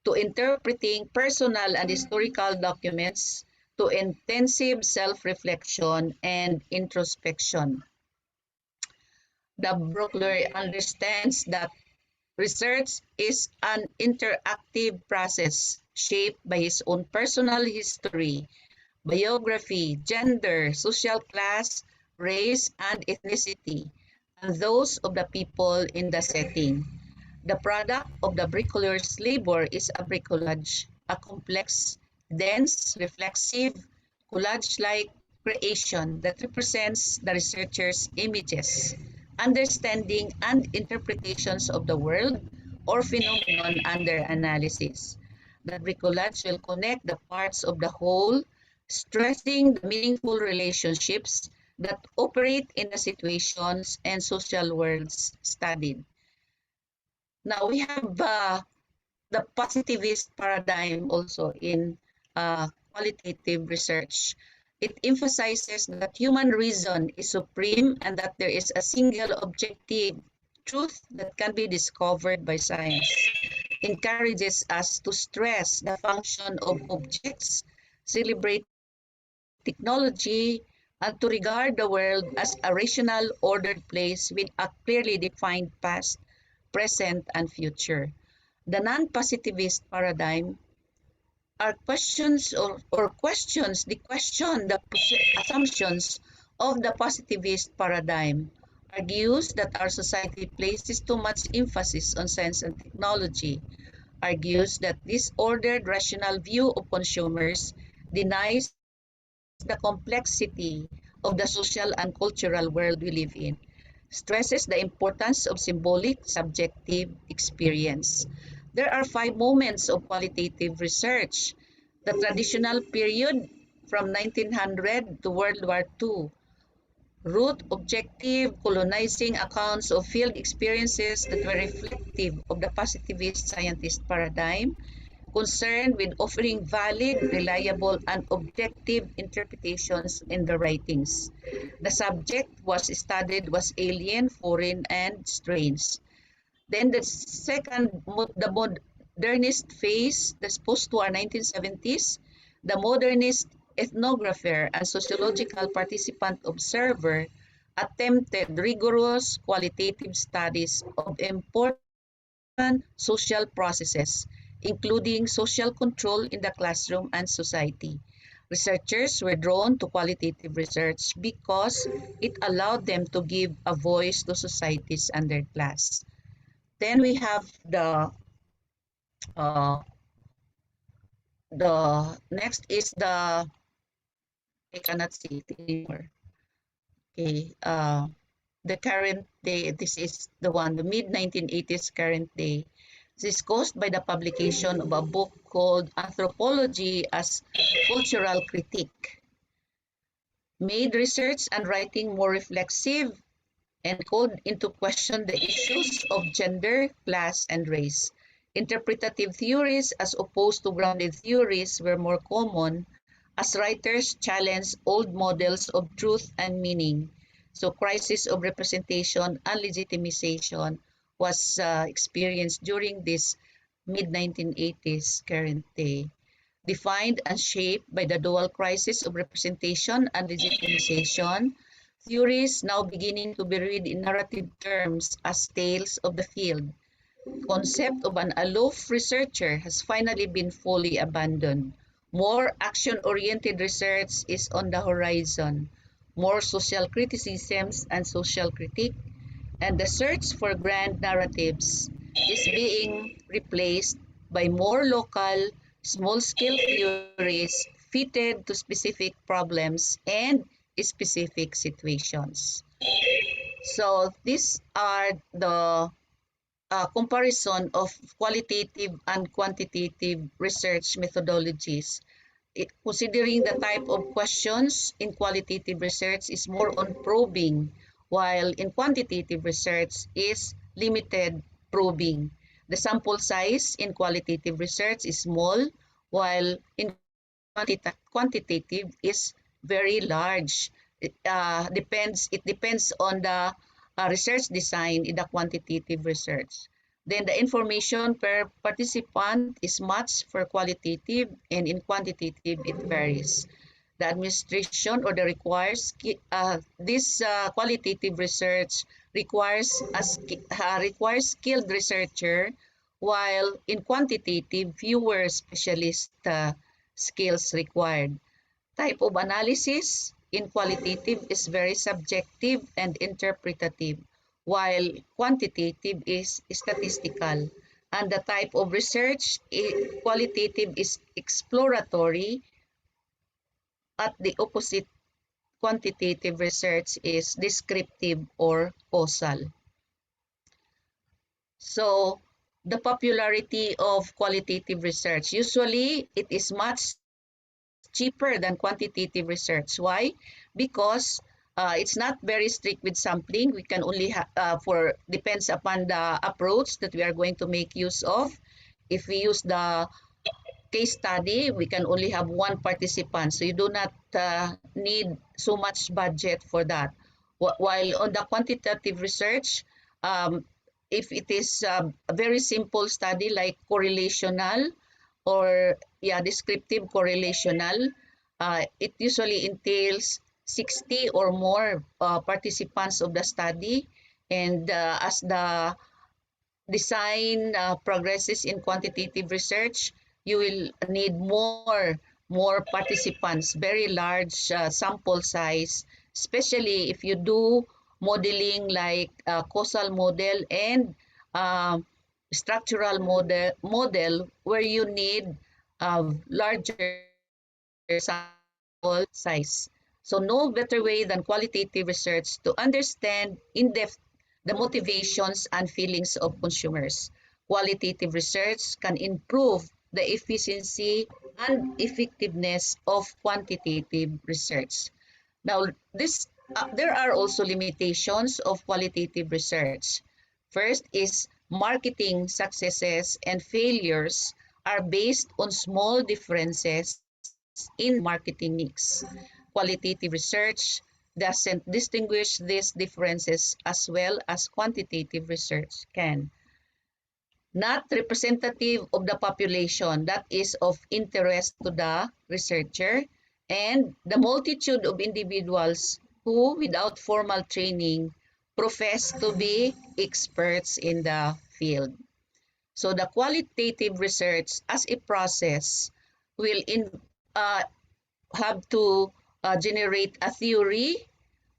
G: to interpreting personal and historical documents to intensive self-reflection and introspection. The bricklayer understands that research is an interactive process shaped by his own personal history, biography, gender, social class, race, and ethnicity, and those of the people in the setting. The product of the bricolayer's labor is a bricolage, a complex, dense, reflexive, collage-like creation that represents the researcher's images, understanding, and interpretations of the world or phenomenon under analysis. The bricolage will connect the parts of the whole, stressing the meaningful relationships that operate in the situations and social worlds studied. Now we have the positivist paradigm also in qualitative research. It emphasizes that human reason is supreme and that there is a single objective truth that can be discovered by science. Encourages us to stress the function of objects, celebrate technology, and to regard the world as a rational, ordered place with a clearly defined past, present, and future. The non-positivist paradigm are questions or questions the assumptions of the positivist paradigm, argues that our society places too much emphasis on science and technology, argues that this ordered rational view of consumers denies the complexity of the social and cultural world we live in, stresses the importance of symbolic subjective experience. There are 5 moments of qualitative research. The traditional period from 1900 to World War II, root objective colonizing accounts of field experiences that were reflective of the positivist scientist paradigm, concerned with offering valid, reliable, and objective interpretations in the writings. The subject was studied was alien, foreign, and strange. Then the second, the modernist phase, that's post-war 1970s, the modernist ethnographer and sociological participant observer attempted rigorous qualitative studies of important social processes, including social control in the classroom and society. Researchers were drawn to qualitative research because it allowed them to give a voice to societies and their class. Then we have uh, the next is I cannot see it anymore. Okay, the current day. This is the one, the mid 1980s current day. This is caused by the publication of a book called Anthropology as Cultural Critique, made research and writing more reflexive and called into question the issues of gender, class, and race. Interpretative theories, as opposed to grounded theories, were more common as writers challenged old models of truth and meaning. So, crisis of representation and legitimization was experienced during this mid 1980s current day, defined and shaped by the dual crisis of representation and legitimization. Theories now beginning to be read in narrative terms as tales of the field. Concept of an aloof researcher has finally been fully abandoned. More action-oriented research is on the horizon. More social criticisms and social critique, and the search for grand narratives is being replaced by more local, small-scale theories fitted to specific problems and specific situations. So these are the comparison of qualitative and quantitative research methodologies. Considering the type of questions in qualitative research is more on probing, while in quantitative research is limited probing. The sample size in qualitative research is small, while in quantitative is very large. It depends on the research design in the quantitative research. Then the information per participant is much for qualitative, and in quantitative it varies. The administration or the requires this qualitative research requires skilled researcher, while in quantitative fewer specialist skills required. Type of analysis in qualitative is very subjective and interpretative, while quantitative is statistical. And the type of research qualitative is exploratory, at the opposite, quantitative research is descriptive or causal. So the popularity of qualitative research, usually it is much cheaper than quantitative research. Why? Because it's not very strict with sampling. We can only for depends upon the approach that we are going to make use of. If we use the case study, we can only have one participant, so you do not need so much budget for that. While on the quantitative research, um, if it is a very simple study like correlational or descriptive correlational, it usually entails 60 or more participants of the study, and as the design progresses in quantitative research, you will need more participants, very large sample size, especially if you do modeling like causal model and um, structural model where you need larger sample size. So no better way than qualitative research to understand in depth the motivations and feelings of consumers. Qualitative research can improve the efficiency and effectiveness of quantitative research. Now, there are also limitations of qualitative research. First is marketing successes and failures are based on small differences in marketing mix. Qualitative research doesn't distinguish these differences as well as quantitative research can. Not representative of the population that is of interest to the researcher, and the multitude of individuals who, without formal training, profess to be experts in the field. So the qualitative research as a process will uh, have to generate a theory,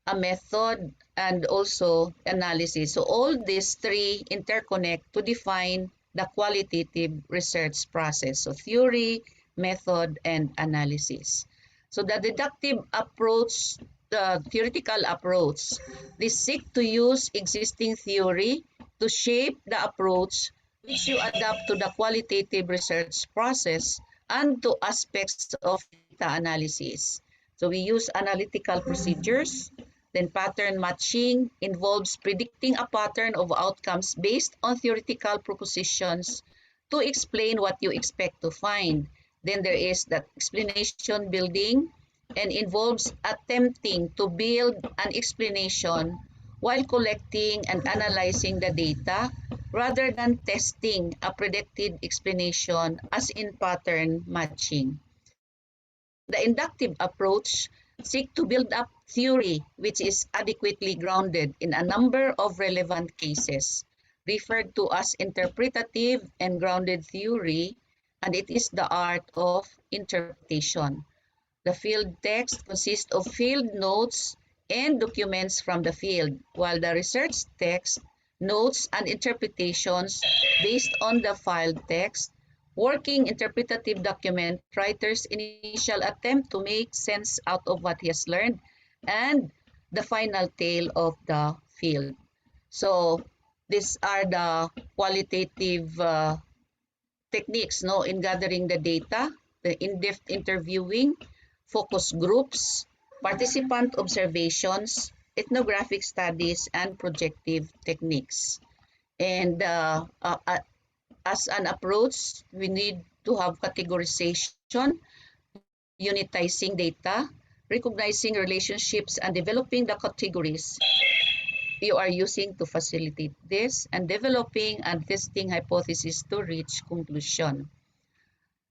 G: a method, and also analysis. So all these three interconnect to define the qualitative research process. So theory, method, and analysis. So the deductive approach, the theoretical approach, they seek to use existing theory to shape the approach which you adapt to the qualitative research process and to aspects of data analysis. So we use analytical procedures. Then pattern matching involves predicting a pattern of outcomes based on theoretical propositions to explain what you expect to find. Then there is that explanation building and involves attempting to build an explanation while collecting and analyzing the data rather than testing a predicted explanation as in pattern matching. The inductive approach seeks to build up theory which is adequately grounded in a number of relevant cases, referred to as interpretative and grounded theory, and it is the art of interpretation. The field text consists of field notes and documents from the field, while the research text, notes, and interpretations based on the filed text. Working interpretative document writer's initial attempt to make sense out of what he has learned, and the final tale of the field. So these are the qualitative techniques no, in gathering the data, the in-depth interviewing, focus groups, participant observations, ethnographic studies, and projective techniques. And as an approach, we need to have categorization, unitizing data, recognizing relationships, and developing the categories you are using to facilitate this, and developing and testing hypotheses to reach conclusion.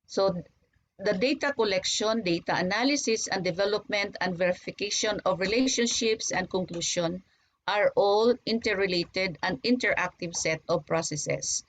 G: So the data collection, data analysis, and development and verification of relationships and conclusion are all interrelated and interactive set of processes.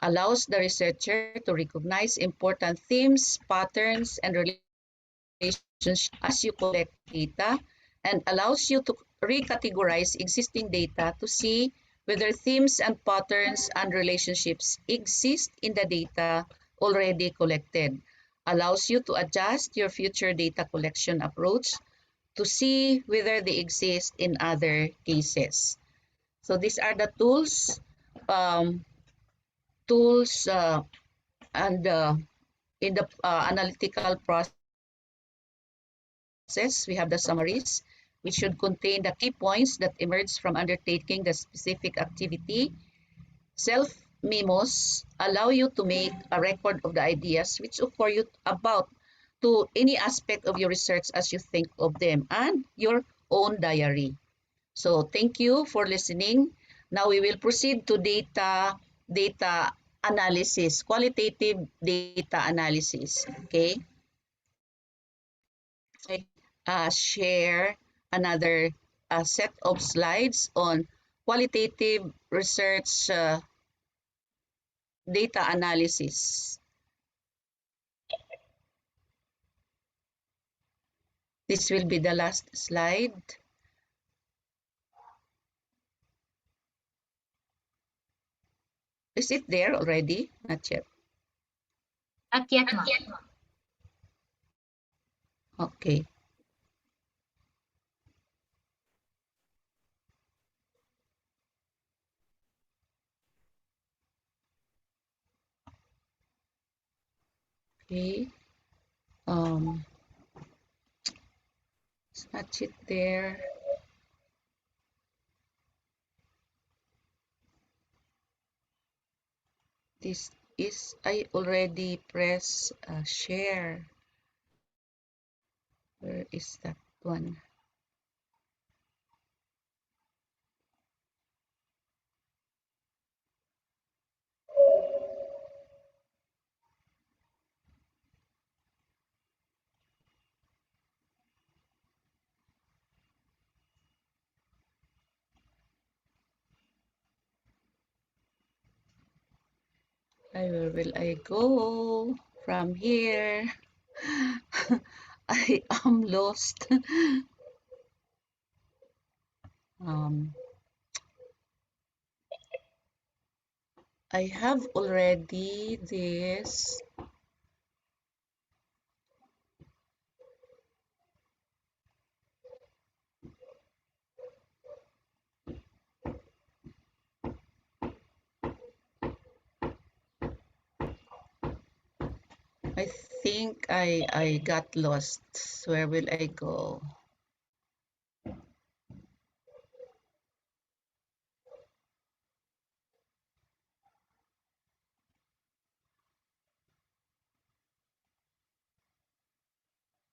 G: Allows the researcher to recognize important themes, patterns, and relationships as you collect data, and allows you to recategorize existing data to see whether themes and patterns and relationships exist in the data already collected. Allows you to adjust your future data collection approach to see whether they exist in other cases. So these are the tools, um, tools and in the analytical process, we have the summaries, which should contain the key points that emerge from undertaking the specific activity. Self-memos allow you to make a record of the ideas which occur you about to any aspect of your research as you think of them, and your own diary. So thank you for listening. Now we will proceed to data analysis, qualitative data analysis. Okay. Share another set of slides on qualitative research data analysis. This will be the last slide. Is it there already? Not yet.
D: Not yet, ma'am.
G: Okay. Okay. It's not yet there. This is I already press share. Where is that one? Where will I go from here? I am lost. um, I have already this. I think I got lost. Where will I go?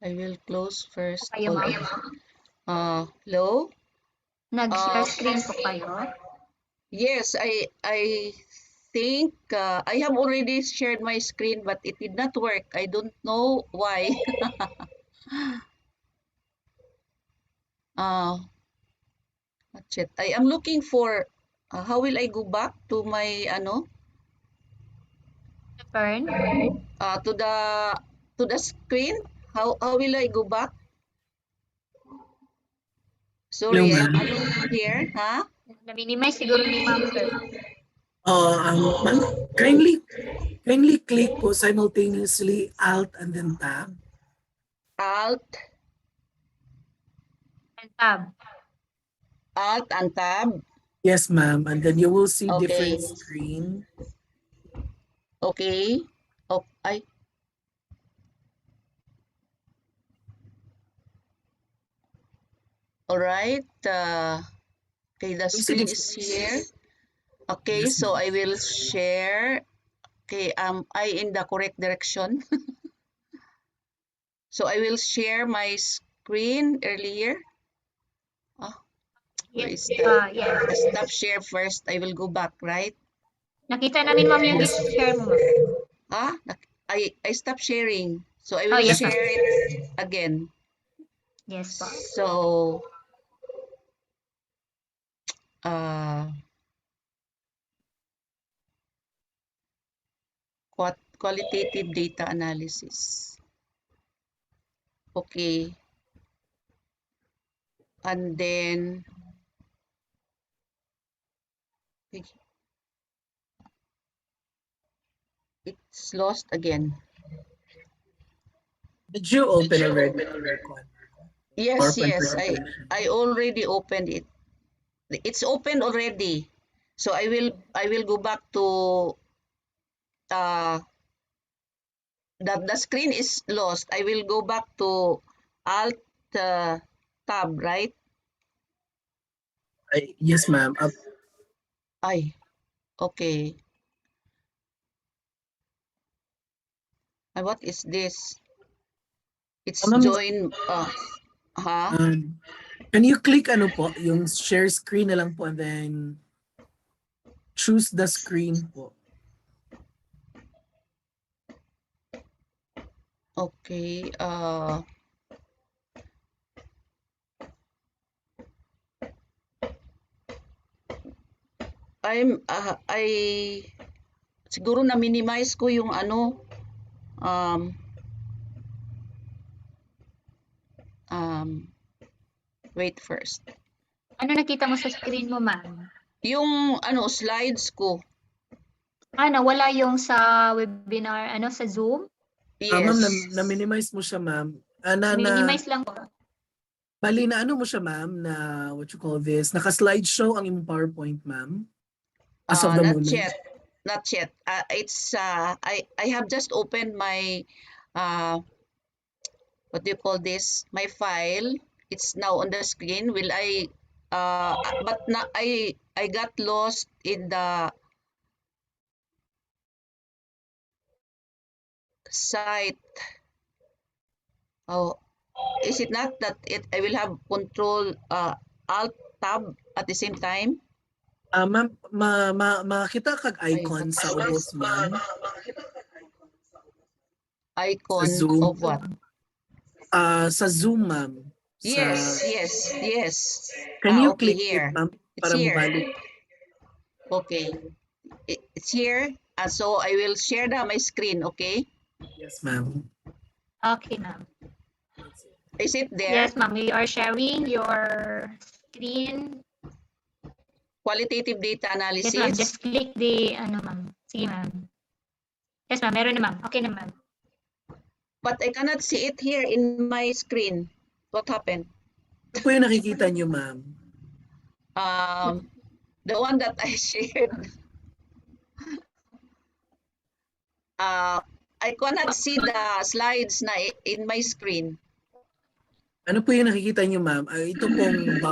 G: I will close first
D: Kayo,
G: all
D: ma'am?
G: of hello?
D: Nag-share
G: Uh,
D: screen po kayo?
G: yes, I think I have already shared my screen, but it did not work. I don't know why. uh, not yet. I am looking for how will I go back to my
D: Turn.
G: uh, to the to the screen? How will I go back?
H: Hello,
G: Sorry, I'm
H: ma'am.
G: alone here, huh?
D: Na-minimize siguro ni ma'am, sir.
H: Ma'am, kindly click po simultaneously Alt and then Tab.
G: Alt,
D: And tab.
G: Alt and Tab.
H: Yes, ma'am. And then you will see
G: Okay,
H: different screen.
G: okay. Oh, all right. Okay, the
H: You see
G: screen is
H: different.
G: here. Okay,
H: Yes,
G: so
H: ma'am.
G: I will share. Okay, I in the correct direction. So I will share my screen earlier. Oh, where
D: Yes.
G: is that?
D: Yes.
G: Stop share first. I will go back, right?
D: Nakita namin, ma'am, yung
H: Yes.
D: share mo, ma'am.
G: Ah, I stop sharing. So I
D: Oh,
G: will
D: yes,
H: Yes,
D: ma'am.
H: ma'am.
G: share it again.
D: Yes po.
G: So, uh, qualitative data analysis. Okay. And then, it's lost again.
H: Did you open already your
G: Yes,
H: PowerPoint
G: yes,
H: presentation?
G: I already opened it. It's open already. So I will go back to uh the screen is lost. I will go back to Alt tab, right?
H: Yes, ma'am.
G: Ay, okay. What is this? It's
H: Ma'am,
G: join huh?
H: can you click ano po, yung share screen na lang po and then choose the screen po.
G: Okay. I siguro na minimize ko yung um um wait first.
D: Ano nakita mo sa screen mo, ma'am?
G: Yung slides ko.
D: Nawala yung sa webinar, sa Zoom?
H: Ma'am,
G: Yes.
H: na-minimize mo siya, ma'am.
D: Minimize lang po.
H: Bali na ano mo siya, ma'am, na what you call this, naka-slideshow ang imong PowerPoint, ma'am, as of the
G: Not
H: moment.
G: yet. Not yet. It's I have just opened my what do you call this? My file. It's now on the screen. Will I but na, I got lost in the site. Oh, is it not that I will have control alt tab at the same time?
H: Ma'am, makita kag icon sa ubos, ma'am. Sa
G: Icon
H: Zoom.
G: of what?
H: Sa Zoom, ma'am.
G: Yes.
H: Can you
G: Okay,
H: click
G: here.
H: it, ma'am,
G: It's
H: para
G: here.
H: mabalik?
G: Okay. It's here. So I will share my screen, okay?
H: Yes, ma'am.
D: Okay, ma'am.
G: Is it there?
D: Yes, ma'am. We are sharing your screen.
G: Qualitative data
D: Yes,
G: analysis?
D: ma'am. Just click the, ma'am. Sige, ma'am. Yes, ma'am. Meron na, ma'am. Okay na, ma'am.
G: But I cannot see it here in my screen. What happened?
H: Ano po yung nakikita niyo, ma'am?
G: The one that I shared. I cannot see the slides na in my screen.
H: Ano po yung nakikita niyo, ma'am? Ito pong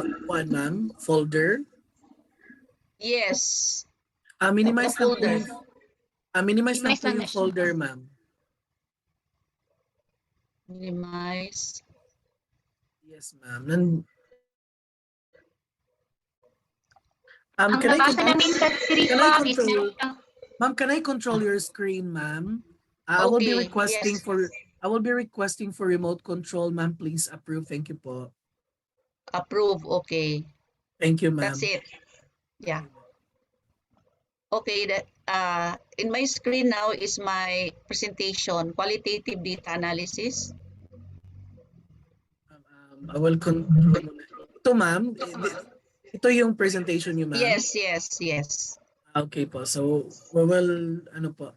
H: ma'am, folder.
G: Yes.
H: Minimize
G: The
H: lang po
G: folder.
H: yung minimize lang
D: Minimize
H: po
D: lang
H: yung
D: na siya.
H: folder, ma'am.
G: Minimize.
H: Yes, ma'am.
D: Ang
H: Can I
D: nabasa
H: control?
D: namin sa screen,
H: Can I
D: ma'am, is
H: control?
D: meron siyang
H: Ma'am, can I control your screen, ma'am? I will be
G: Okay,
H: requesting
G: yes.
H: for remote control, ma'am. Please approve. Thank you po.
G: Approve. Okay.
H: Thank you,
G: That's
H: ma'am.
G: it. Yeah. Okay. In my screen now is my presentation, qualitative data analysis.
H: I will control. Ito, ma'am. Ito yung presentation niyo, ma'am.
G: Yes.
H: Okay po. So, we will, ano po?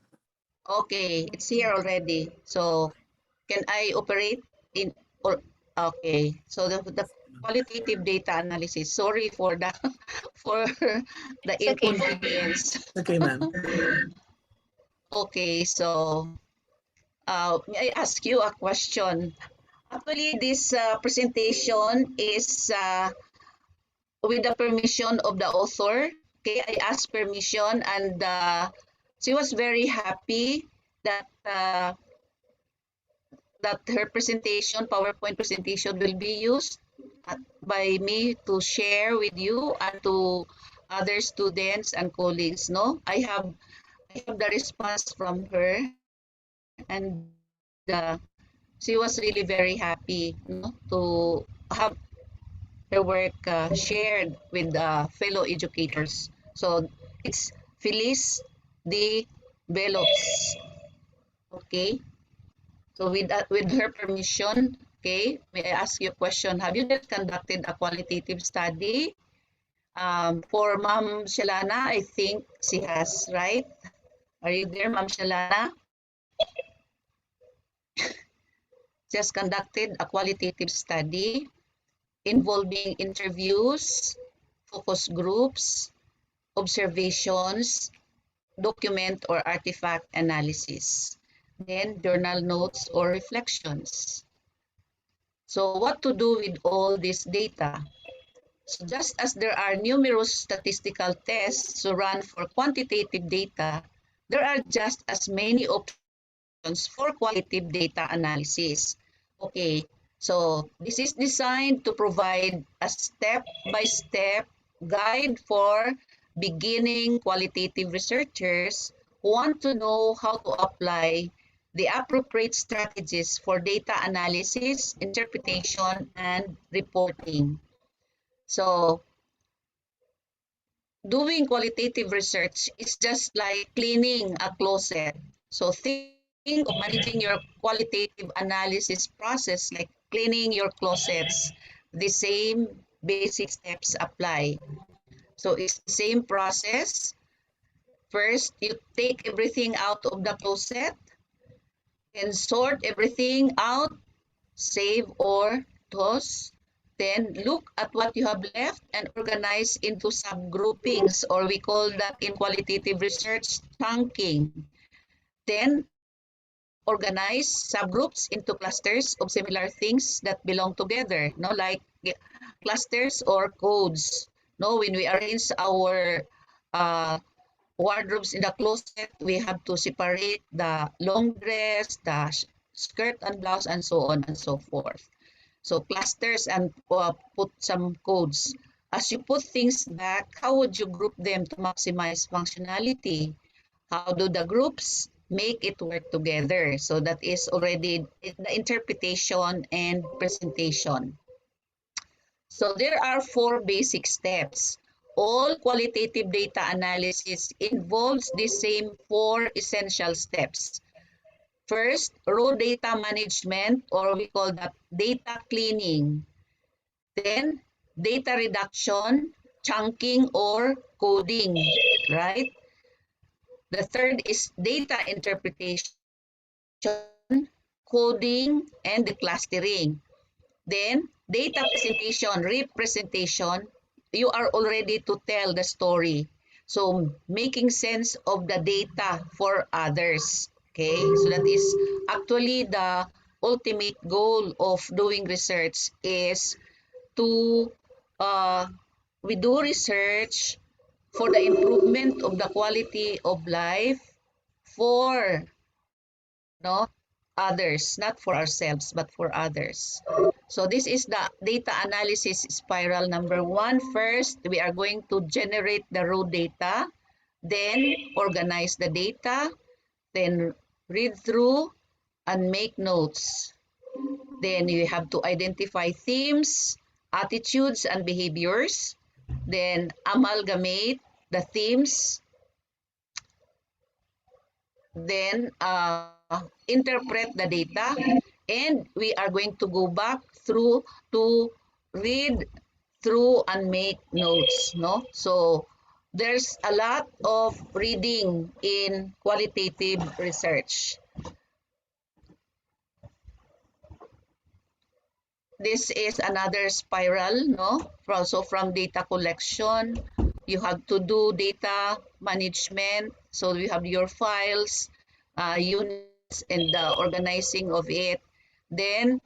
G: Okay, it's here already. So, can I operate in? Okay. So the qualitative data analysis. Sorry for the for the
D: It's okay, ma'am.
G: inconvenience.
H: Okay, ma'am.
G: Okay, so may I ask you a question? Actually, this presentation is with the permission of the author. Okay, I asked permission, and she was very happy that that her presentation, PowerPoint presentation, will be used by me to share with you and to other students and colleagues. No, I have the response from her, and she was really very happy, no, to have her work shared with fellow educators. So it's Feliz de Velos. Okay. So with her permission, okay, may I ask you a question? Have you just conducted a qualitative study? For Ma'am Shalana, I think she has, right? Are you there, Ma'am Shalana? Just conducted a qualitative study involving interviews, focus groups, observations, document or artifact analysis, then journal notes or reflections. So what to do with all this data? So just as there are numerous statistical tests to run for quantitative data, there are just as many options for qualitative data analysis. Okay, so this is designed to provide a step-by-step guide for beginning qualitative researchers who want to know how to apply the appropriate strategies for data analysis, interpretation, and reporting. So, doing qualitative research is just like cleaning a closet. So, think of managing your qualitative analysis process like cleaning your closets. The same basic steps apply. So, it's the same process. First, you take everything out of the closet and sort everything out, save or toss. Then look at what you have left and organize into subgroupings, or we call that in qualitative research chunking. Then organize subgroups into clusters of similar things that belong together, no, like clusters or codes. No, when we arrange our wardrobes in the closet, we have to separate the long dress, the skirt and blouse, and so on and so forth. So clusters and put some codes. As you put things back, how would you group them to maximize functionality? How do the groups make it work together? So that is already the interpretation and presentation. So there are 4 basic steps. All qualitative data analysis involves the same 4 essential steps. First, raw data management, or we call that data cleaning. Then, data reduction, chunking or coding, right? The third is data interpretation, coding, and the clustering. Then, data presentation, representation, you are already to tell the story. So, making sense of the data for others. Okay, so that is actually the ultimate goal of doing research is to we do research for the improvement of the quality of life for others, not for ourselves, but for others. So this is the data analysis spiral number 1. First, we are going to generate the raw data, then organize the data, then read through and make notes. Then you have to identify themes, attitudes, and behaviors. Then amalgamate the themes. Then interpret the data. And we are going to go back through to read through and make notes. No? So there's a lot of reading in qualitative research. This is another spiral, no? So from data collection, you have to do data management. So you have your files, units, and the organizing of it. Then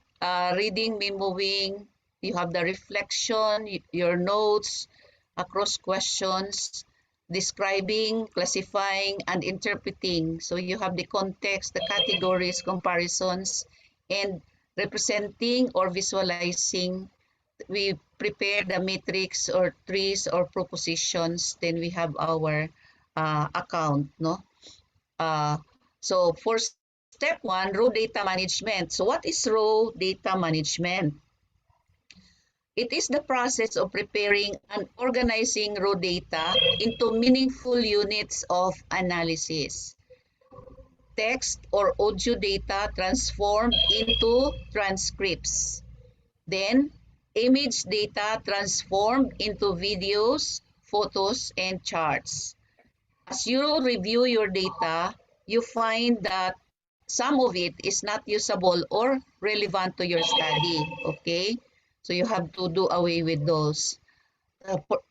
G: reading, memoing, you have the reflection, your notes, across questions, describing, classifying, and interpreting. So you have the context, the categories, comparisons, and representing or visualizing. We prepare the matrix or trees or propositions. Then we have our account, no? So for step 1, raw data management. So what is raw data management? It is the process of preparing and organizing raw data into meaningful units of analysis. Text or audio data transformed into transcripts. Then, image data transformed into videos, photos, and charts. As you review your data, you find that some of it is not usable or relevant to your study, okay? So you have to do away with those.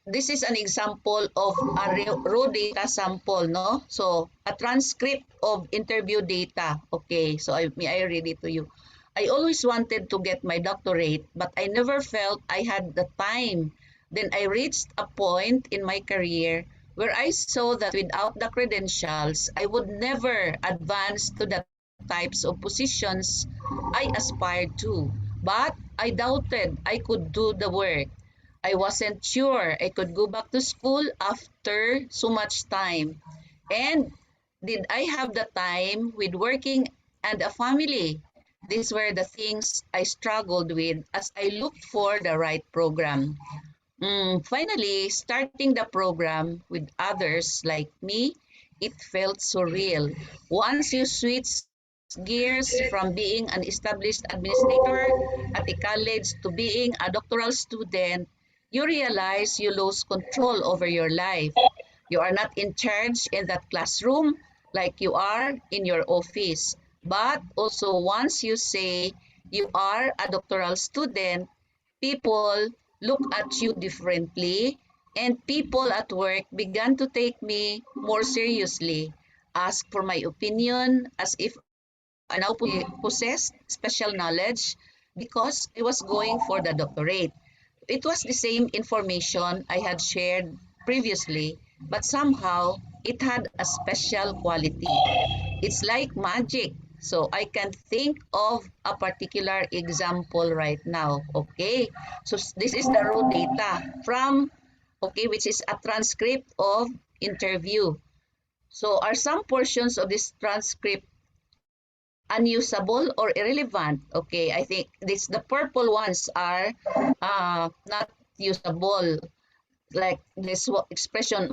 G: This is an example of a raw data sample, no? So a transcript of interview data. Okay, so may I read it to you. I always wanted to get my doctorate, but I never felt I had the time. Then I reached a point in my career where I saw that without the credentials, I would never advance to the types of positions I aspired to. But I doubted I could do the work. I wasn't sure I could go back to school after so much time. And did I have the time with working and a family? These were the things I struggled with as I looked for the right program. Finally, starting the program with others like me, it felt surreal. Once you switch gears from being an established administrator at a college to being a doctoral student, you realize you lose control over your life. You are not in charge in that classroom like you are in your office. But also, once you say you are a doctoral student, people look at you differently, and people at work began to take me more seriously, ask for my opinion as if I now possessed special knowledge because I was going for the doctorate. It was the same information I had shared previously, but somehow it had a special quality. It's like magic. So I can think of a particular example right now. Okay. So this is the raw data from, okay, which is a transcript of interview. So are some portions of this transcript unusable or irrelevant? Okay, I think the purple ones are not usable. Like this expression,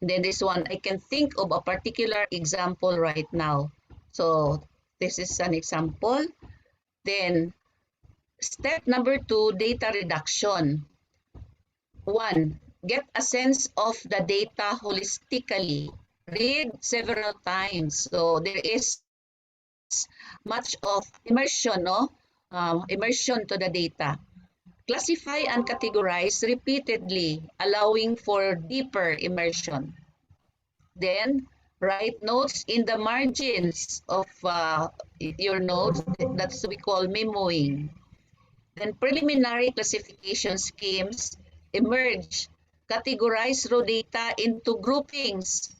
G: then this one, I can think of a particular example right now. So this is an example. Then step number 2, data reduction. 1, get a sense of the data holistically. Read several times. So there is much of immersion, no? Immersion to the data. Classify and categorize repeatedly, allowing for deeper immersion. Then, write notes in the margins of your notes. That's what we call memoing. Then, preliminary classification schemes emerge. Categorize raw data into groupings.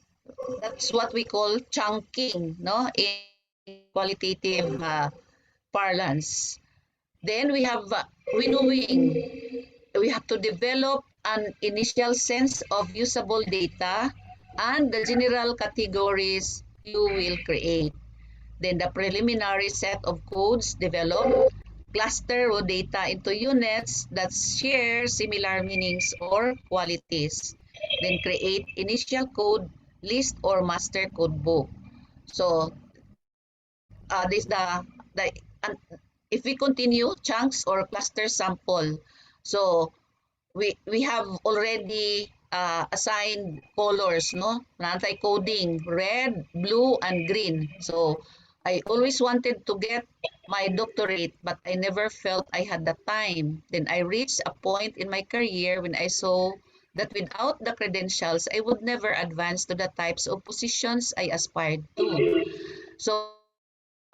G: That's what we call chunking, no? In qualitative parlance. Then we have winnowing. We have to develop an initial sense of usable data and the general categories you will create. Then the preliminary set of codes developed, cluster raw data into units that share similar meanings or qualities. Then create initial code list or master code book. So this the if we continue chunks or cluster sample. So we have already assigned colors, no? Anti-coding, red, blue, and green. So I always wanted to get my doctorate, but I never felt I had the time. Then I reached a point in my career when I saw that without the credentials, I would never advance to the types of positions I aspired to. So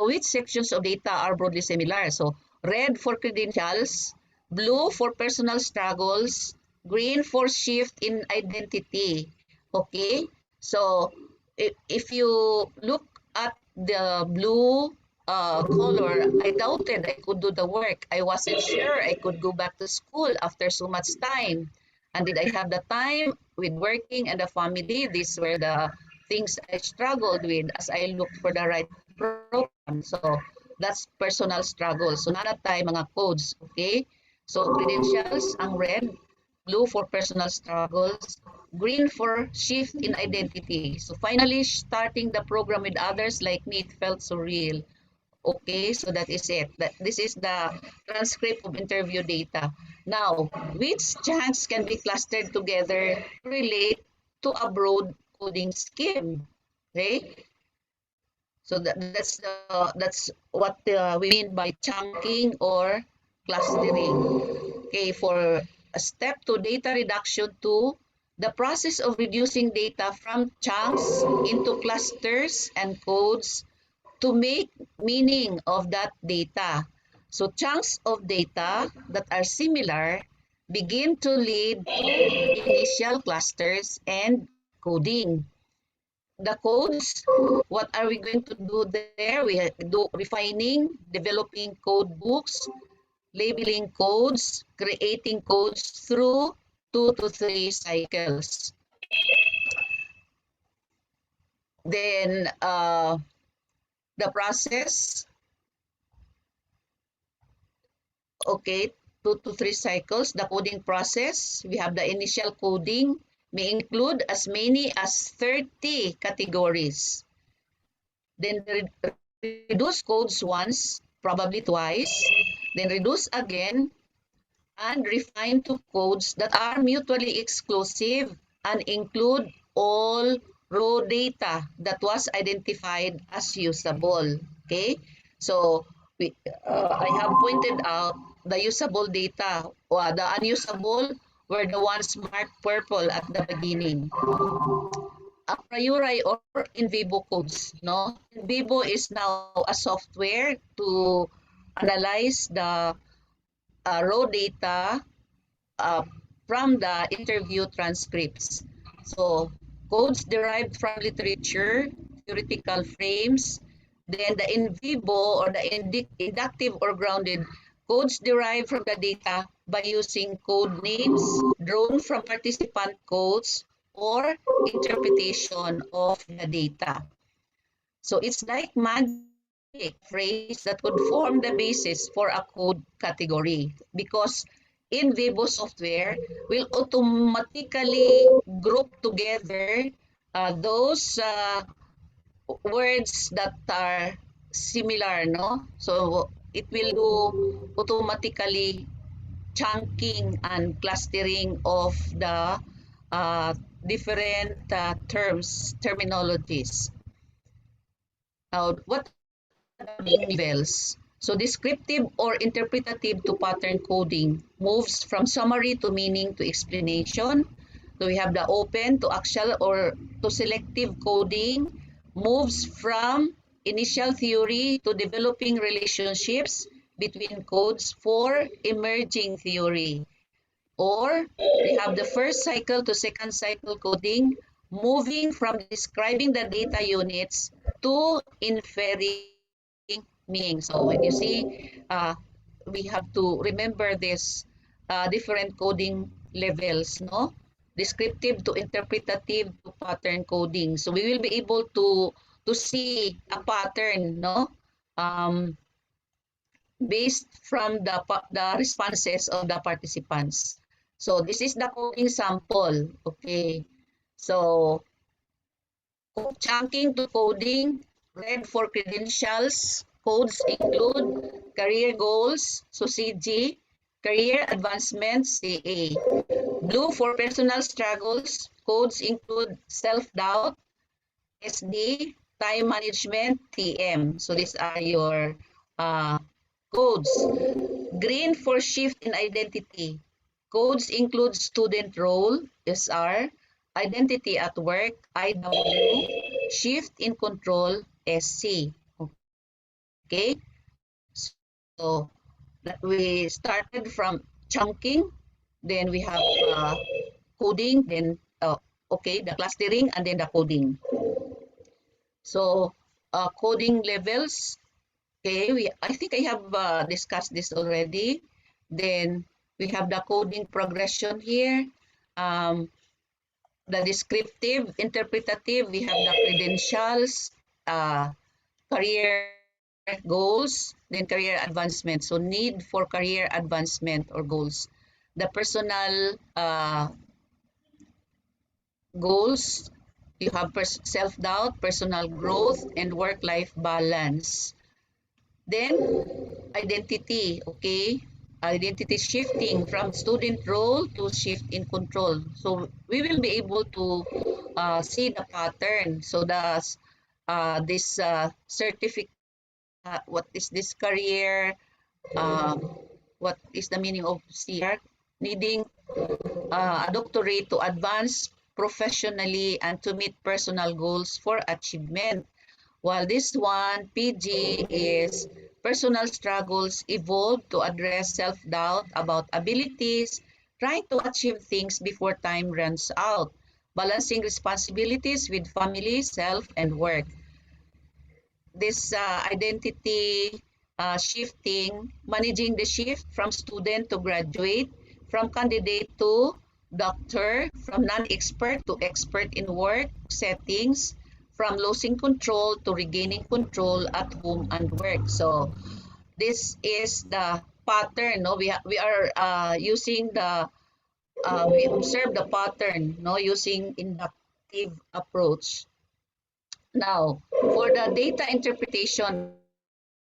G: which sections of data are broadly similar? So red for credentials, blue for personal struggles, green for shift in identity. Okay, so if you look at the blue color, I doubted I could do the work. I wasn't sure I could go back to school after so much time. And did I have the time with working and the family? These were the things I struggled with as I looked for the right program. So that's personal struggle. So nanatay mga codes, okay? So credentials, ang red, blue for personal struggles, green for shift in identity. So finally, starting the program with others like me, it felt so real. Okay, so that is it. This is the transcript of interview data. Now, which chunks can be clustered together to relate to a broad coding scheme? Okay, so that's what we mean by chunking or clustering. Okay, for a step to data reduction to the process of reducing data from chunks into clusters and codes to make meaning of that data. So chunks of data that are similar begin to lead to initial clusters and coding. The codes, what are we going to do there? We do refining, developing code books, labeling codes, creating codes through 2 to 3 cycles. Then the process, okay, 2 to 3 cycles, the coding process. We have the initial coding, may include as many as 30 categories. Then reduce codes once, probably twice, then reduce again, and refine to codes that are mutually exclusive and include all raw data that was identified as usable. Okay, so I have pointed out the usable data, or the unusable were the ones marked purple at the beginning. A priori or in vivo codes, no? In vivo is now a software to analyze the raw data uh, from the interview transcripts. So codes derived from literature, theoretical frames, then the in vivo or the inductive or grounded codes derived from the data by using code names drawn from participant codes or interpretation of the data. So it's like magic phrase that would form the basis for a code category because in vivo software will automatically group together those words that are similar, no? So it will do automatically chunking and clustering of the different terminologies. Now, what coding levels? So descriptive or interpretative to pattern coding moves from summary to meaning to explanation. So we have the open to actual or to selective coding moves from initial theory to developing relationships between codes for emerging theory. Or we have the first cycle to second cycle coding, moving from describing the data units to inferring meaning. So when you see, we have to remember this different coding levels, no? Descriptive to interpretative to pattern coding. So we will be able to see a pattern, no? Based from the responses of the participants. So this is the coding sample. Okay. So chunking to coding, red for credentials, codes include career goals, so CG, career advancement, CA. Blue for personal struggles, codes include self-doubt, SD, time management, TM. So these are your codes. Green for shift in identity. Codes include student role, SR, identity at work, IW, shift in control, SC. Okay? So we started from chunking, then we have coding, then okay, the clustering, and then the coding. So coding levels. Okay, I think I have discussed this already. Then we have the coding progression here. The descriptive, interpretative, we have the credentials, career goals, then career advancement. So need for career advancement or goals. The personal goals, you have self-doubt, personal growth, and work-life balance. Then identity, okay? Identity shifting from student role to shift in control. So we will be able to see the pattern. So this certificate, what is this career? What is the meaning of CR? Needing a doctorate to advance professionally and to meet personal goals for achievement. While this one, PG, is personal struggles evolve to address self-doubt about abilities, trying to achieve things before time runs out, balancing responsibilities with family, self, and work. This identity shifting, managing the shift from student to graduate, from candidate to doctor, from non-expert to expert in work settings, from losing control to regaining control at home and work. So this is the pattern. No, we are using we observe the pattern. No, using inductive approach. Now, for the data interpretation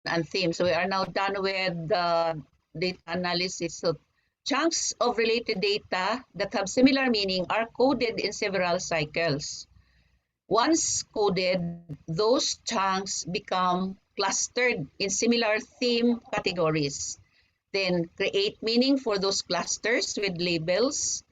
G: and themes, so we are now done with the data analysis. So chunks of related data that have similar meaning are coded in several cycles. Once coded, those chunks become clustered in similar theme categories. Then create meaning for those clusters with labels.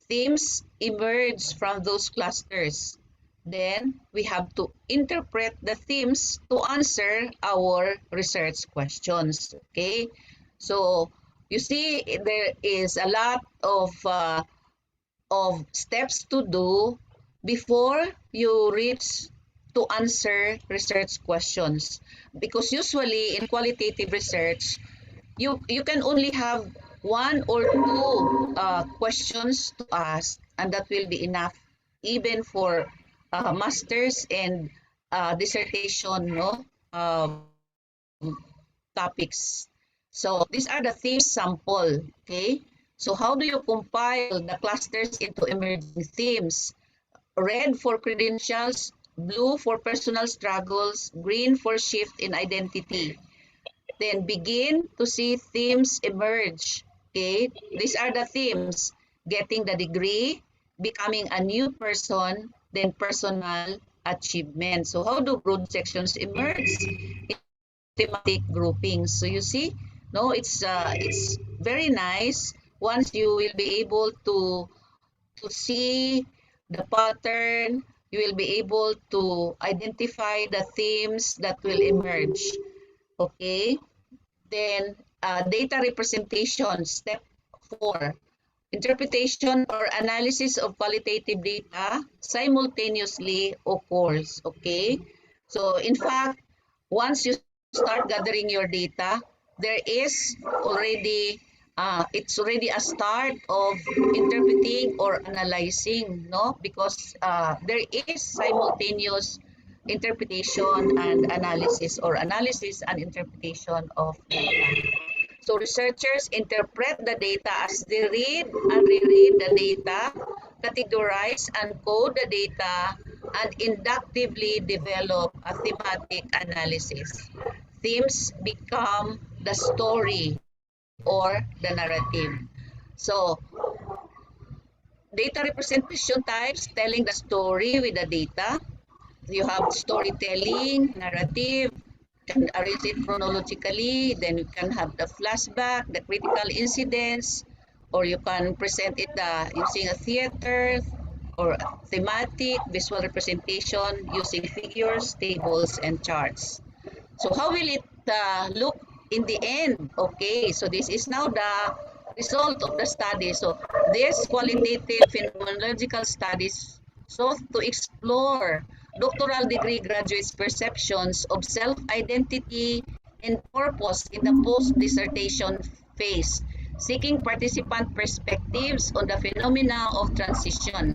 G: Themes emerge from those clusters. Then we have to interpret the themes to answer our research questions. Okay, so you see there is a lot of steps to do before you reach to answer research questions. Because usually in qualitative research, you can only have one or two questions to ask, and that will be enough even for masters and dissertation, no, topics. So these are the theme sample. Okay, so how do you compile the clusters into emerging themes? Red for credentials, blue for personal struggles, green for shift in identity. Then begin to see themes emerge. Okay, these are the themes: getting the degree, becoming a new person, then personal achievement. So how do broad sections emerge? Thematic groupings. So you see, no, it's very nice once you will be able to see the pattern. You will be able to identify the themes that will emerge. Okay. Then data representation, step 4. Interpretation or analysis of qualitative data simultaneously occurs. Okay? So in fact, once you start gathering your data, there is already it's already a start of interpreting or analyzing, no? Because there is simultaneous interpretation and analysis, or analysis and interpretation of data. So researchers interpret the data as they read and reread the data, categorize and code the data, and inductively develop a thematic analysis. Themes become the story or the narrative. So data representation types: telling the story with the data. You have storytelling, narrative, can arrange it chronologically, then you can have the flashback, the critical incidents, or you can present it using a theater or thematic visual representation using figures, tables, and charts. So how will it look in the end? Okay, so this is now the result of the study. So this qualitative phenomenological studies sought to explore doctoral degree graduates' perceptions of self-identity and purpose in the post-dissertation phase, seeking participant perspectives on the phenomena of transition.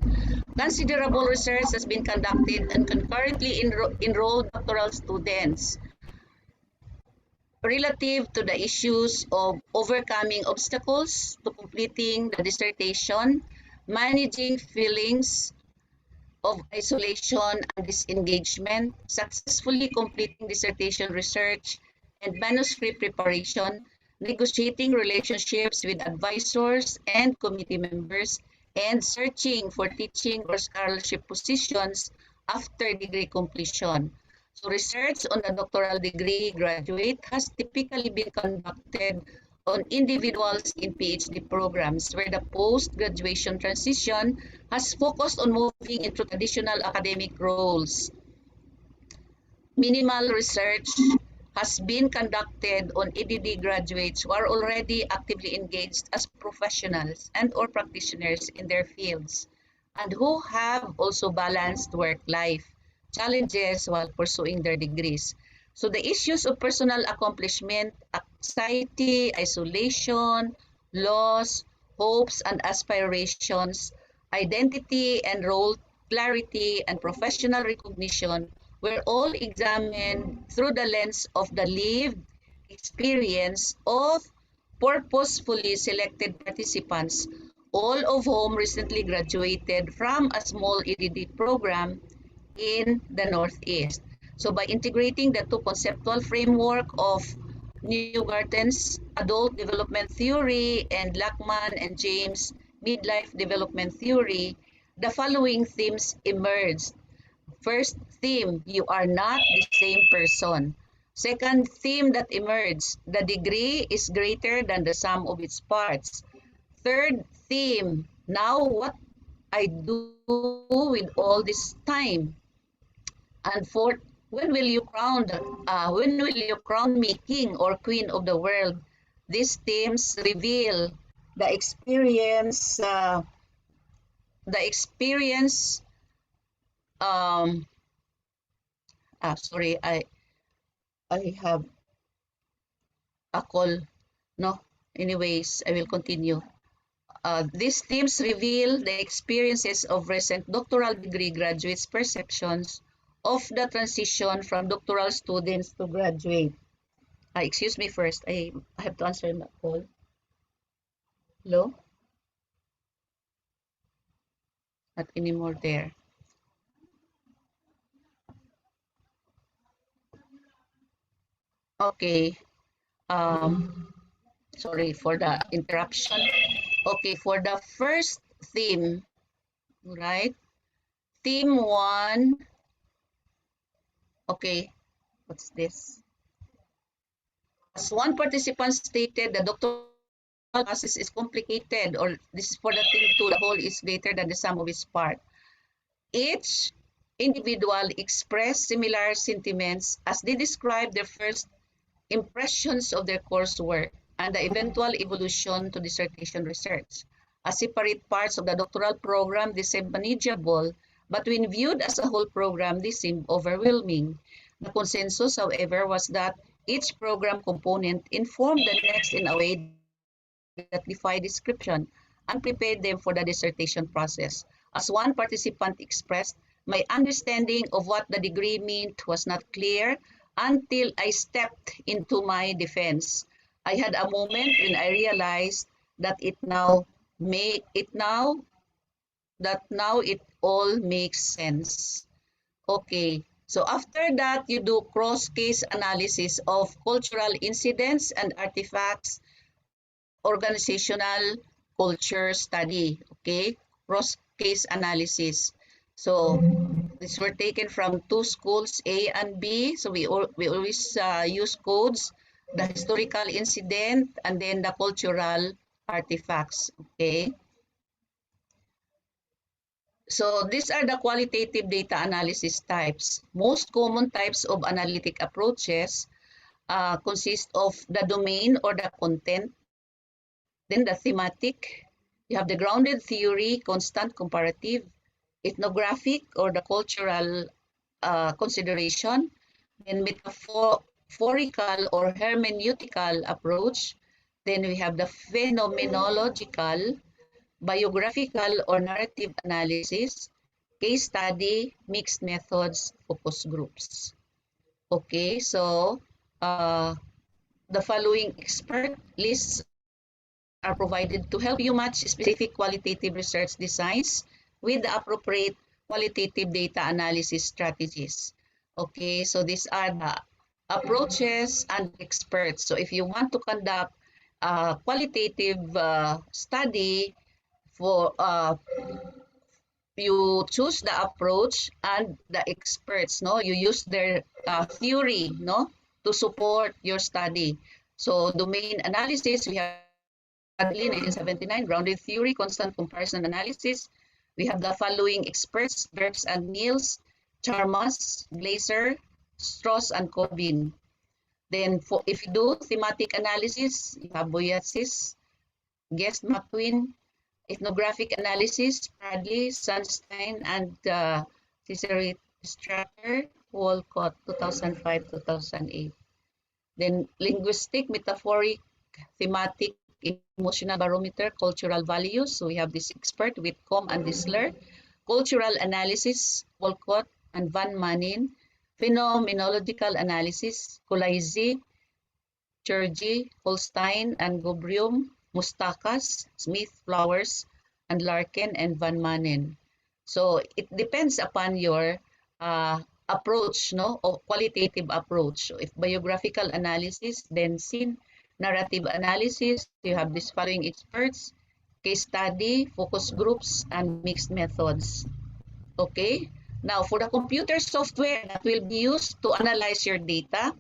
G: Considerable research has been conducted and concurrently enrolled doctoral students relative to the issues of overcoming obstacles to completing the dissertation, managing feelings of isolation and disengagement, successfully completing dissertation research and manuscript preparation, negotiating relationships with advisors and committee members, and searching for teaching or scholarship positions after degree completion. So research on the doctoral degree graduate has typically been conducted on individuals in PhD programs, where the post-graduation transition has focused on moving into traditional academic roles. Minimal research has been conducted on EDD graduates who are already actively engaged as professionals and or practitioners in their fields, and who have also balanced work-life challenges while pursuing their degrees. So the issues of personal accomplishment, anxiety, isolation, loss, hopes and aspirations, identity and role clarity, and professional recognition were all examined through the lens of the lived experience of purposefully selected participants, all of whom recently graduated from a small EDD program in the Northeast. So by integrating the two conceptual framework of Newgarten's adult development theory and Lachman and James midlife development theory, the following themes emerged. First theme, you are not the same person. Second theme that emerged, the degree is greater than the sum of its parts. Third theme, now what I do with all this time. And fourth, when will you crown me king or queen of the world? These themes reveal the experience um, sorry, I have a call, no? Anyways, I will continue. These themes reveal the experiences of recent doctoral degree graduates' perceptions of the transition from doctoral students to graduate. Excuse me first, I have to answer that call. Hello? Not anymore there. Okay. Sorry for the interruption. Okay, for the first theme, right? Theme one. Okay, what's this? As one participant stated, the doctoral process is complicated, or this is for the theme two, the whole is greater than the sum of its part. Each individual expressed similar sentiments as they describe their first impressions of their coursework and the eventual evolution to dissertation research. As separate parts of the doctoral program, they seem manageable, but when viewed as a whole program, they seem overwhelming. The consensus, however, was that each program component informed the next in a way that defied description and prepared them for the dissertation process. As one participant expressed, my understanding of what the degree meant was not clear until I stepped into my defense. I had a moment when I realized that now it all makes sense. Okay. So after that, you do cross-case analysis of cultural incidents and artifacts, organizational culture study. Okay. Cross-case analysis. So these were taken from two schools, A and B. So we always use codes, the historical incident, and then the cultural artifacts. Okay. So these are the qualitative data analysis types. Most common types of analytic approaches consist of the domain or the content, then the thematic, you have the grounded theory, constant comparative, ethnographic or the cultural consideration, then metaphorical or hermeneutical approach, then we have the phenomenological, biographical or narrative analysis, case study, mixed methods, focus groups. Okay, so the following expert lists are provided to help you match specific qualitative research designs with the appropriate qualitative data analysis strategies. Okay, so these are the approaches and experts. So if you want to conduct a qualitative study, for you choose the approach and the experts, no, you use their theory, no, to support your study. So domain analysis, we have Hadley 1979, grounded theory, constant comparison analysis. We have the following experts: Burks and Niels, Charmas, Glaser, Strauss and Corbin. Then if you do thematic analysis, you have Boyatzis, Guest, McQueen, ethnographic analysis, Bradley, Sunstein, and Cicero Strater, Walcott, 2005-2008. Then linguistic, metaphoric, thematic, emotional barometer, cultural values. So we have this expert with Com and Disler. Cultural analysis, Walcott and Van Manen. Phenomenological analysis, Kulaisi, Churgi, Holstein and Gobrium, Mustakas, Smith, Flowers, and Larkin and Van Manen. So it depends upon your approach, no, or qualitative approach. So if biographical analysis, then scene narrative analysis, you have these following experts: case study, focus groups, and mixed methods. Okay. Now for the computer software that will be used to analyze your data,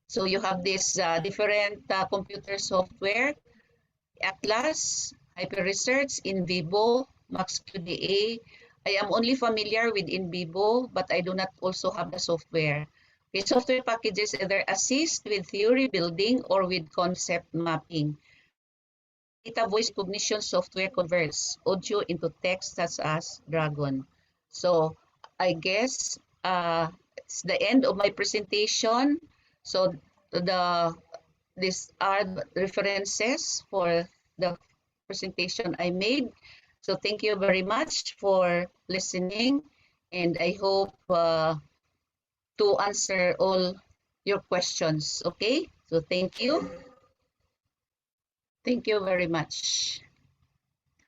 G: so you have this different computer software: Atlas, HyperResearch, InVivo, MaxQDA. I am only familiar with InVivo, but I do not also have the software. Okay, software packages either assist with theory building or with concept mapping. Data voice recognition software converts audio into text such as Dragon. So I guess it's the end of my presentation. So these are the references for the presentation I made. So thank you very much for listening, and I hope to answer all your questions. Okay, so thank you. Thank you very much.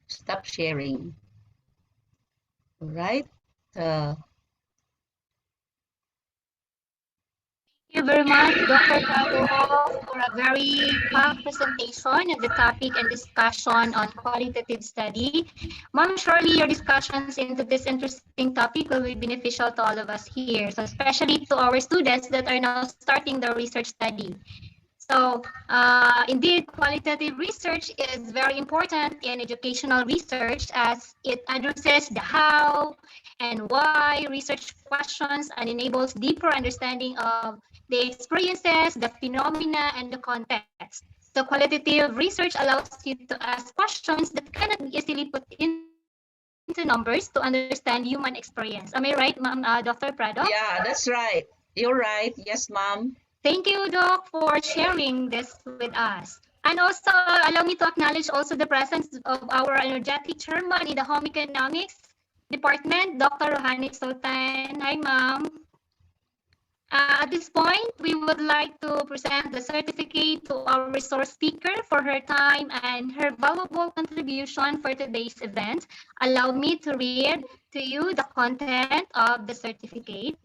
G: Stop sharing. All right. Uh,
D: Thank you very much, Dr. Prado, for a very fast presentation of the topic and discussion on qualitative study. Ma'am, surely your discussions into this interesting topic will be beneficial to all of us here, so especially to our students that are now starting the research study. So, indeed, qualitative research is very important in educational research as it addresses the how and why research questions and enables deeper understanding of the experiences, the phenomena, and the context. So, qualitative research allows you to ask questions that cannot be easily put into numbers to understand human experience. Am I right, Ma'am, Dr. Prado?
G: yeah, that's right. You're right. Yes, ma'am.
D: Thank you, Doc, for sharing this with us. And also, allow me to acknowledge also the presence of our energetic chairman in the Home Economics Department, Dr. Rohani Sultan. Hi, ma'am. At this point, we would like to present the certificate to our resource speaker for her time and her valuable contribution for today's event. Allow me to read to you the content of the certificate.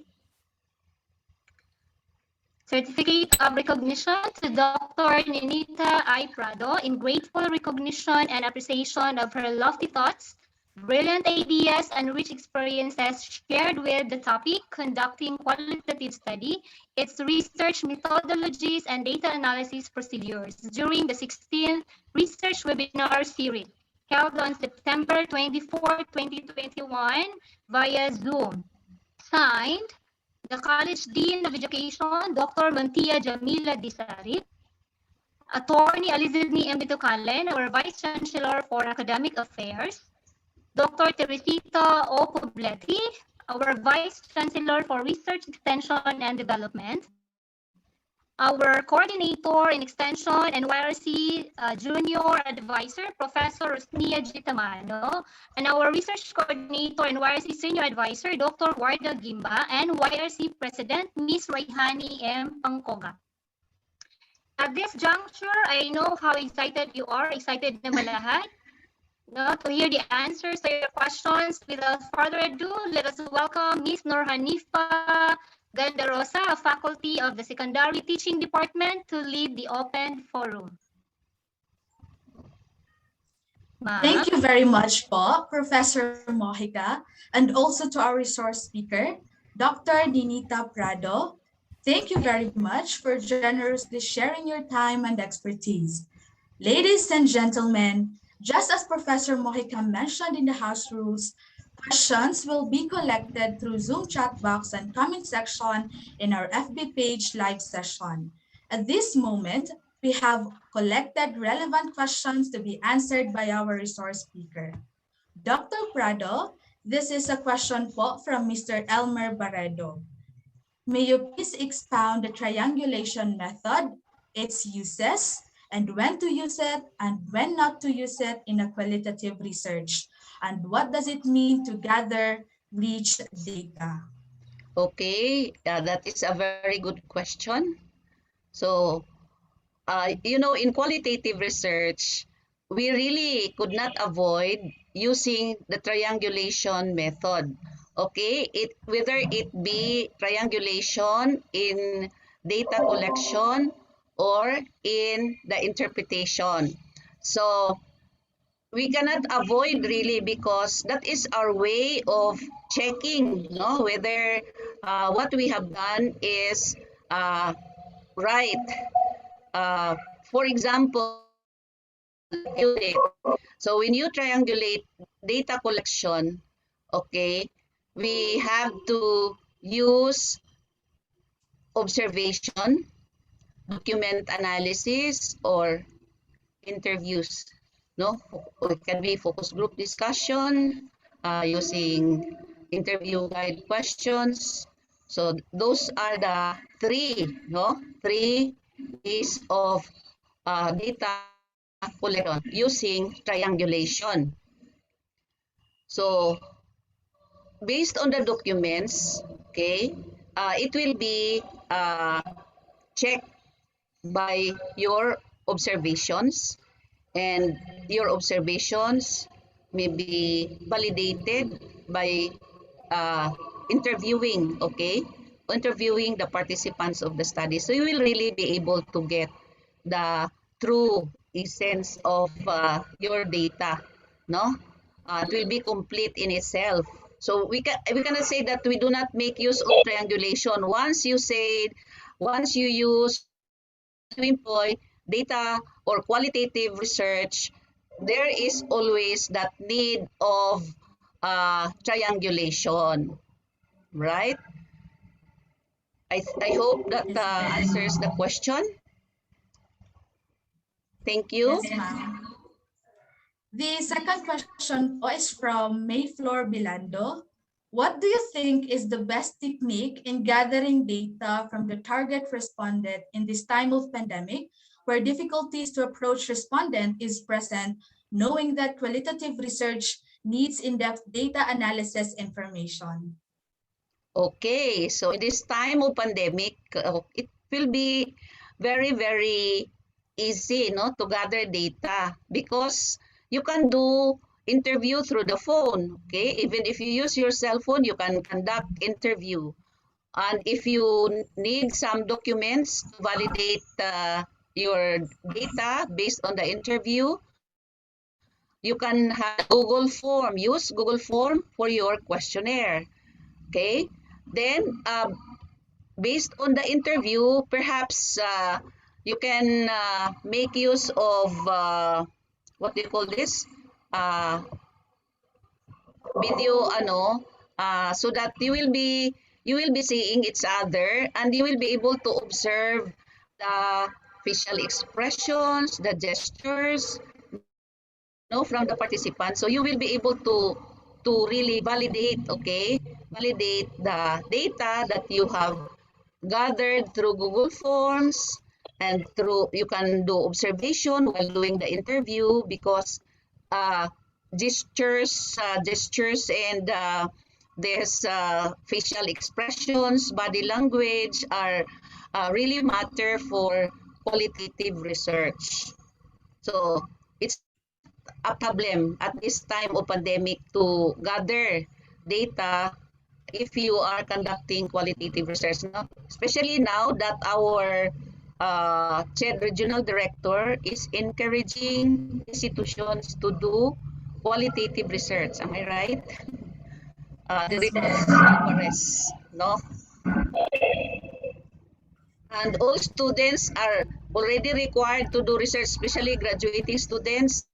D: Certificate of Recognition to Dr. Ninita I. Prado in grateful recognition and appreciation of her lofty thoughts, brilliant ideas, and rich experiences shared with the topic conducting qualitative study, its research methodologies, and data analysis procedures during the 16th Research Webinar Series held on September 24, 2021 via Zoom. Signed, the College Dean of Education, Dr. Mantia Jamila Disarit, Attorney Alizidni M. Bitucalen, our Vice Chancellor for Academic Affairs, Dr. Teresita O. Pobleti, our Vice Chancellor for Research Extension and Development, our Coordinator in Extension and YRC Junior Advisor, Professor Rosnia Gitamano, and our Research Coordinator and YRC Senior Advisor, Dr. Warda Gimba, and YRC President, Ms. Raihani M. Pangkoga. At this juncture, I know how excited you are, excited na malahat, to hear the answers to your questions. Without further ado, let us welcome Ms. Nurhanifa Gandarosa, a faculty of the Secondary Teaching Department, to lead the open forum.
I: Thank you very much po, Professor Mojica, and also to our resource speaker, Dr. Ninita Prado. Thank you very much for generously sharing your time and expertise. Ladies and gentlemen, just as Professor Mojica mentioned in the House rules, questions will be collected through Zoom chat box and comment section in our FB page live session. At this moment, we have collected relevant questions to be answered by our resource speaker. Dr. Prado, this is a question po from Mr. Elmer Barredo. May you please expound the triangulation method, its uses, and when to use it and when not to use it in a qualitative research? And what does it mean to gather rich data?
G: Okay, that is a very good question. So, in qualitative research, we really could not avoid using the triangulation method. Okay, whether it be triangulation in data collection or in the interpretation. So, we cannot avoid really because that is our way of checking whether what we have done is right. For example, so when you triangulate data collection, okay, we have to use observation, document analysis, or interviews. No, it can be focus group discussion using interview guide questions. So those are the three ways of data collection using triangulation. So based on the documents, okay, it will be checked by your observations, and your observations may be validated by uh, interviewing, okay, interviewing the participants of the study. So you will really be able to get the true essence of your data, no? It will be complete in itself. So we cannot say that we do not make use of triangulation. Once you use, you employ data or qualitative research, there is always that need of triangulation, right? I hope that
I: Yes, ma'am.
G: answers the question. Thank you.
I: Yes, ma'am. The second question po is from Mayfloor Bilando. What do you think is the best technique in gathering data from the target respondent in this time of pandemic, where difficulties to approach respondent is present, knowing that qualitative research needs in-depth data analysis information?
G: Okay, so in this time of pandemic, it will be very, very easy, no, to gather data because you can do interview through the phone. Okay, even if you use your cell phone, you can conduct interview. And if you need some documents to validate your data based on the interview, you can have Google form. Use Google form for your questionnaire. Okay, then based on the interview, perhaps you can make use of what do you call this? Uh, Video, so that you will be seeing each other, and you will be able to observe the facial expressions, the gestures, no, from the participants. So you will be able to really validate, okay, validate the data that you have gathered through Google Forms, and through you can do observation while doing the interview because uh, gestures and there's facial expressions, body language are really matter for qualitative research. So it's a problem at this time of pandemic to gather data if you are conducting qualitative research, no? Especially now that our CHED regional director is encouraging institutions to do qualitative research. Am I right?
I: Yes,
G: Director
I: ma'am.
G: Alvarez, no? And all students are already required to do research, especially graduating students.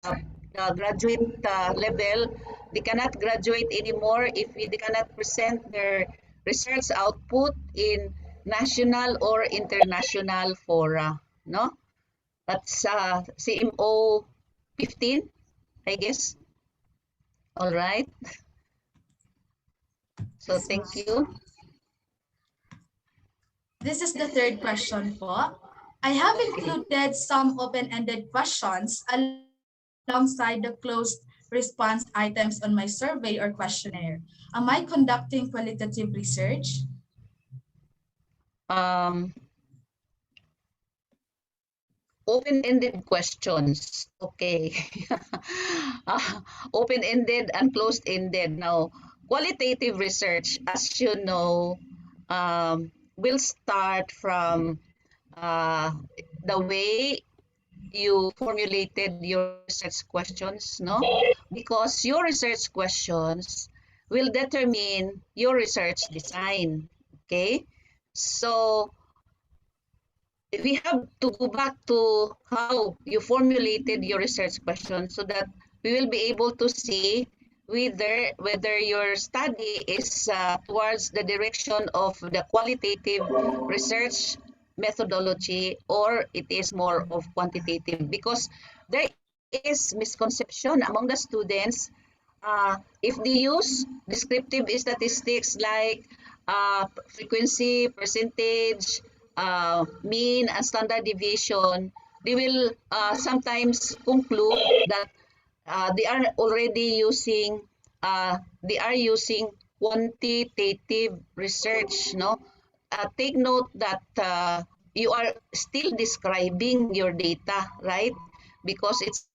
G: The graduate level, they cannot graduate anymore if they cannot present their research output in national or international fora. No, that's CMO 15, I guess. All right. So
I: Yes,
G: thank
I: ma'am.
G: you.
I: This is the third question po. I have included some open-ended questions alongside the closed response items on my survey or questionnaire. Am I conducting qualitative research?
G: Um, Open-ended questions. Okay. Open-ended and closed-ended. Now, qualitative research, as you know, will start from uh, the way you formulated your research questions, no? Because your research questions will determine your research design. Okay? So, we have to go back to how you formulated your research question so that we will be able to see whether your study is towards the direction of the qualitative research methodology or it is more of quantitative, because there is misconception among the students if they use descriptive statistics like frequency, percentage, mean, and standard deviation, they will sometimes conclude that they are already using quantitative research, no. Take note that you are still describing your data, right? Because it's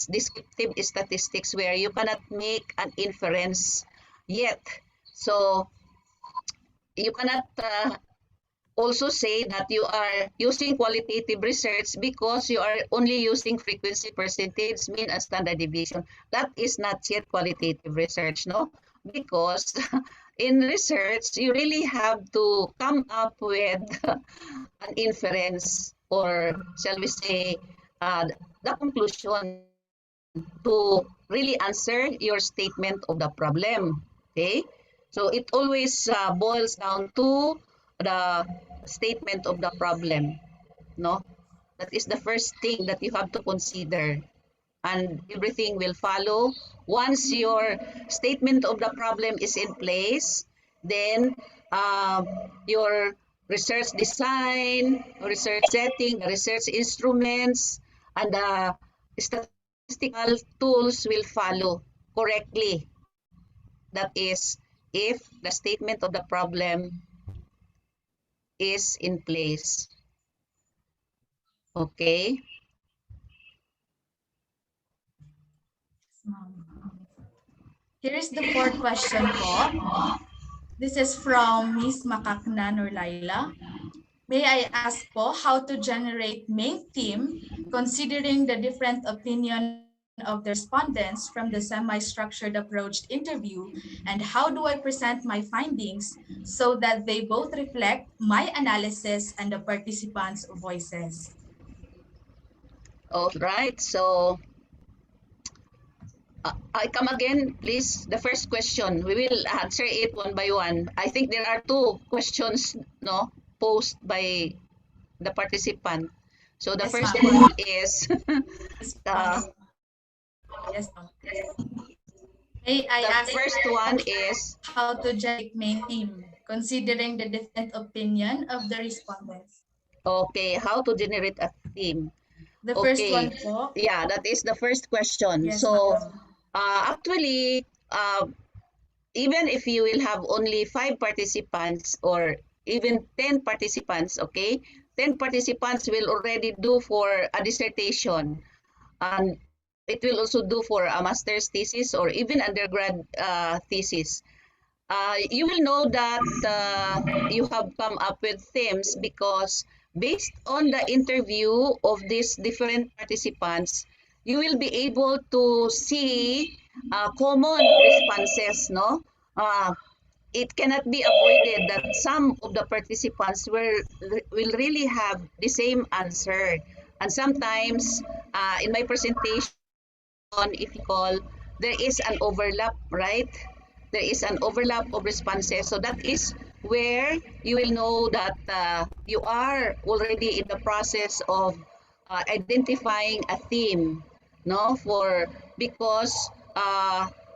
G: descriptive statistics where you cannot make an inference yet. So you cannot also say that you are using qualitative research because you are only using frequency, percentage, mean, and standard deviation. That is not yet qualitative research, no? Because in research, you really have to come up with an inference, or shall we say, the conclusion to really answer your statement of the problem. Okay? So it always boils down to the statement of the problem. No? That is the first thing that you have to consider. And everything will follow. Once your statement of the problem is in place, then your research design, research setting, research instruments, and the statistical tools will follow correctly. That is, if the statement of the problem is in place. Okay?
I: Here's the fourth question po. This is from Miss Makaknan or Laila. May I ask po how to generate main theme considering the different opinion of the respondents from the semi-structured approach interview, and how do I present my findings so that they both reflect my analysis and the participants' voices?
G: All right. So I come again, please. The first question, we will answer it one by one. I think there are two questions, no, posed by the participant. So the
I: Yes,
G: first
I: ma'am.
G: one is uh,
I: Yes, ma'am. May I
G: the
I: ask
G: first one is
I: how to generate main theme considering the different opinion of the respondents?
G: okay, how to generate a theme.
I: The first
G: Okay,
I: one po.
G: yeah, that is the first question.
I: Yes,
G: So
I: ma'am.
G: actually, even if you will have only 5 participants or even 10 participants, okay, 10 participants will already do for a dissertation, and it will also do for a master's thesis or even undergrad thesis. You will know that you have come up with themes because based on the interview of these different participants, you will be able to see common responses, no? Uh, it cannot be avoided that some of the participants will really have the same answer. And sometimes in my presentation, if you call, there is an overlap, right? There is an overlap of responses. So that is where you will know that you are already in the process of identifying a theme, no? For because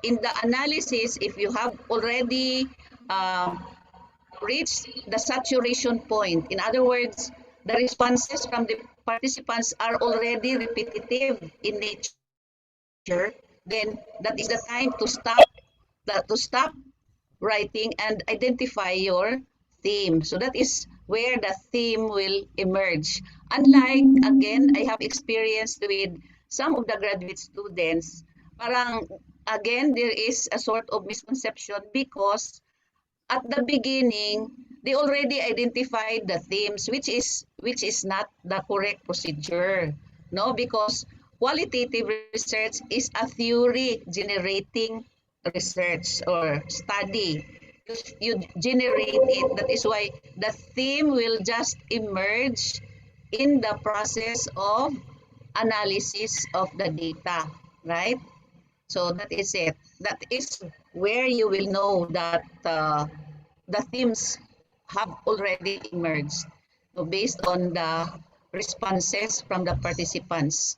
G: in the analysis, if you have already reached the saturation point, in other words, the responses from the participants are already repetitive in nature, then that is the time to stop writing and identify your theme. So that is where the theme will emerge. Unlike, again, I have experienced with some of the graduate students, parang, again, there is a sort of misconception because at the beginning, they already identified the themes, which is not the correct procedure. No, because qualitative research is a theory generating research or study. You generate it. That is why the theme will just emerge in the process of analysis of the data, right? So that is it. That is where you will know that the themes have already emerged, so based on the responses from the participants.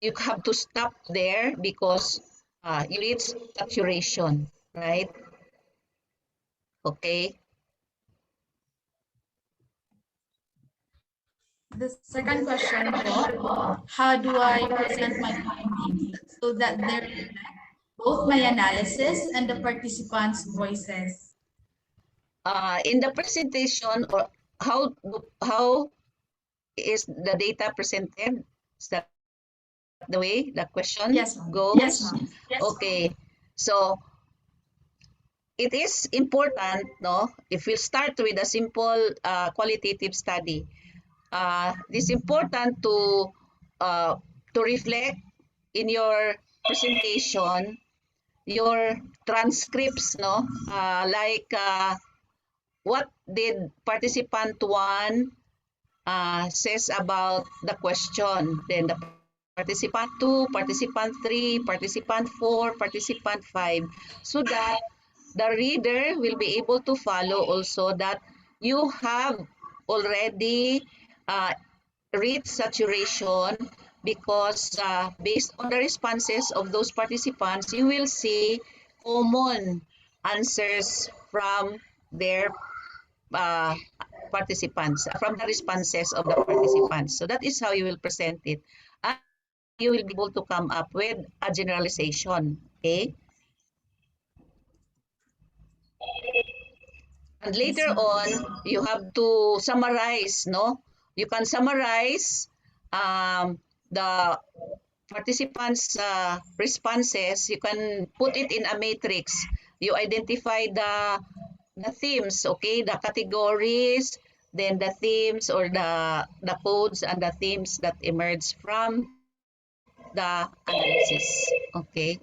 G: You you have to stop there because you reach saturation, right? Okay.
I: The second question po, how do I present my findings so that they reflect both my analysis and the participants' voices?
G: In the presentation, or how is the data presented? Is that the way the question
I: Yes, ma'am.
G: goes?
I: Yes, ma'am.
G: Okay. So it is important, no? If we start with a simple qualitative study, it is important uh, to reflect in your presentation your transcripts, no? Like what did participant one says about the question, then the participant 2, participant 3, participant 4, participant 5, so that the reader will be able to follow also that you have already uh, reached saturation because based on the responses of those participants, you will see common answers from their uh, participants, from the responses of the participants. So that is how you will present it. And you will be able to come up with a generalization. Okay. And
I: Yes,
G: later
I: ma'am.
G: on, you have to summarize, no? You can summarize the participants' responses. You can put it in a matrix. You identify the themes, okay, the categories, then the themes or the codes and the themes that emerge from the analysis. Okay.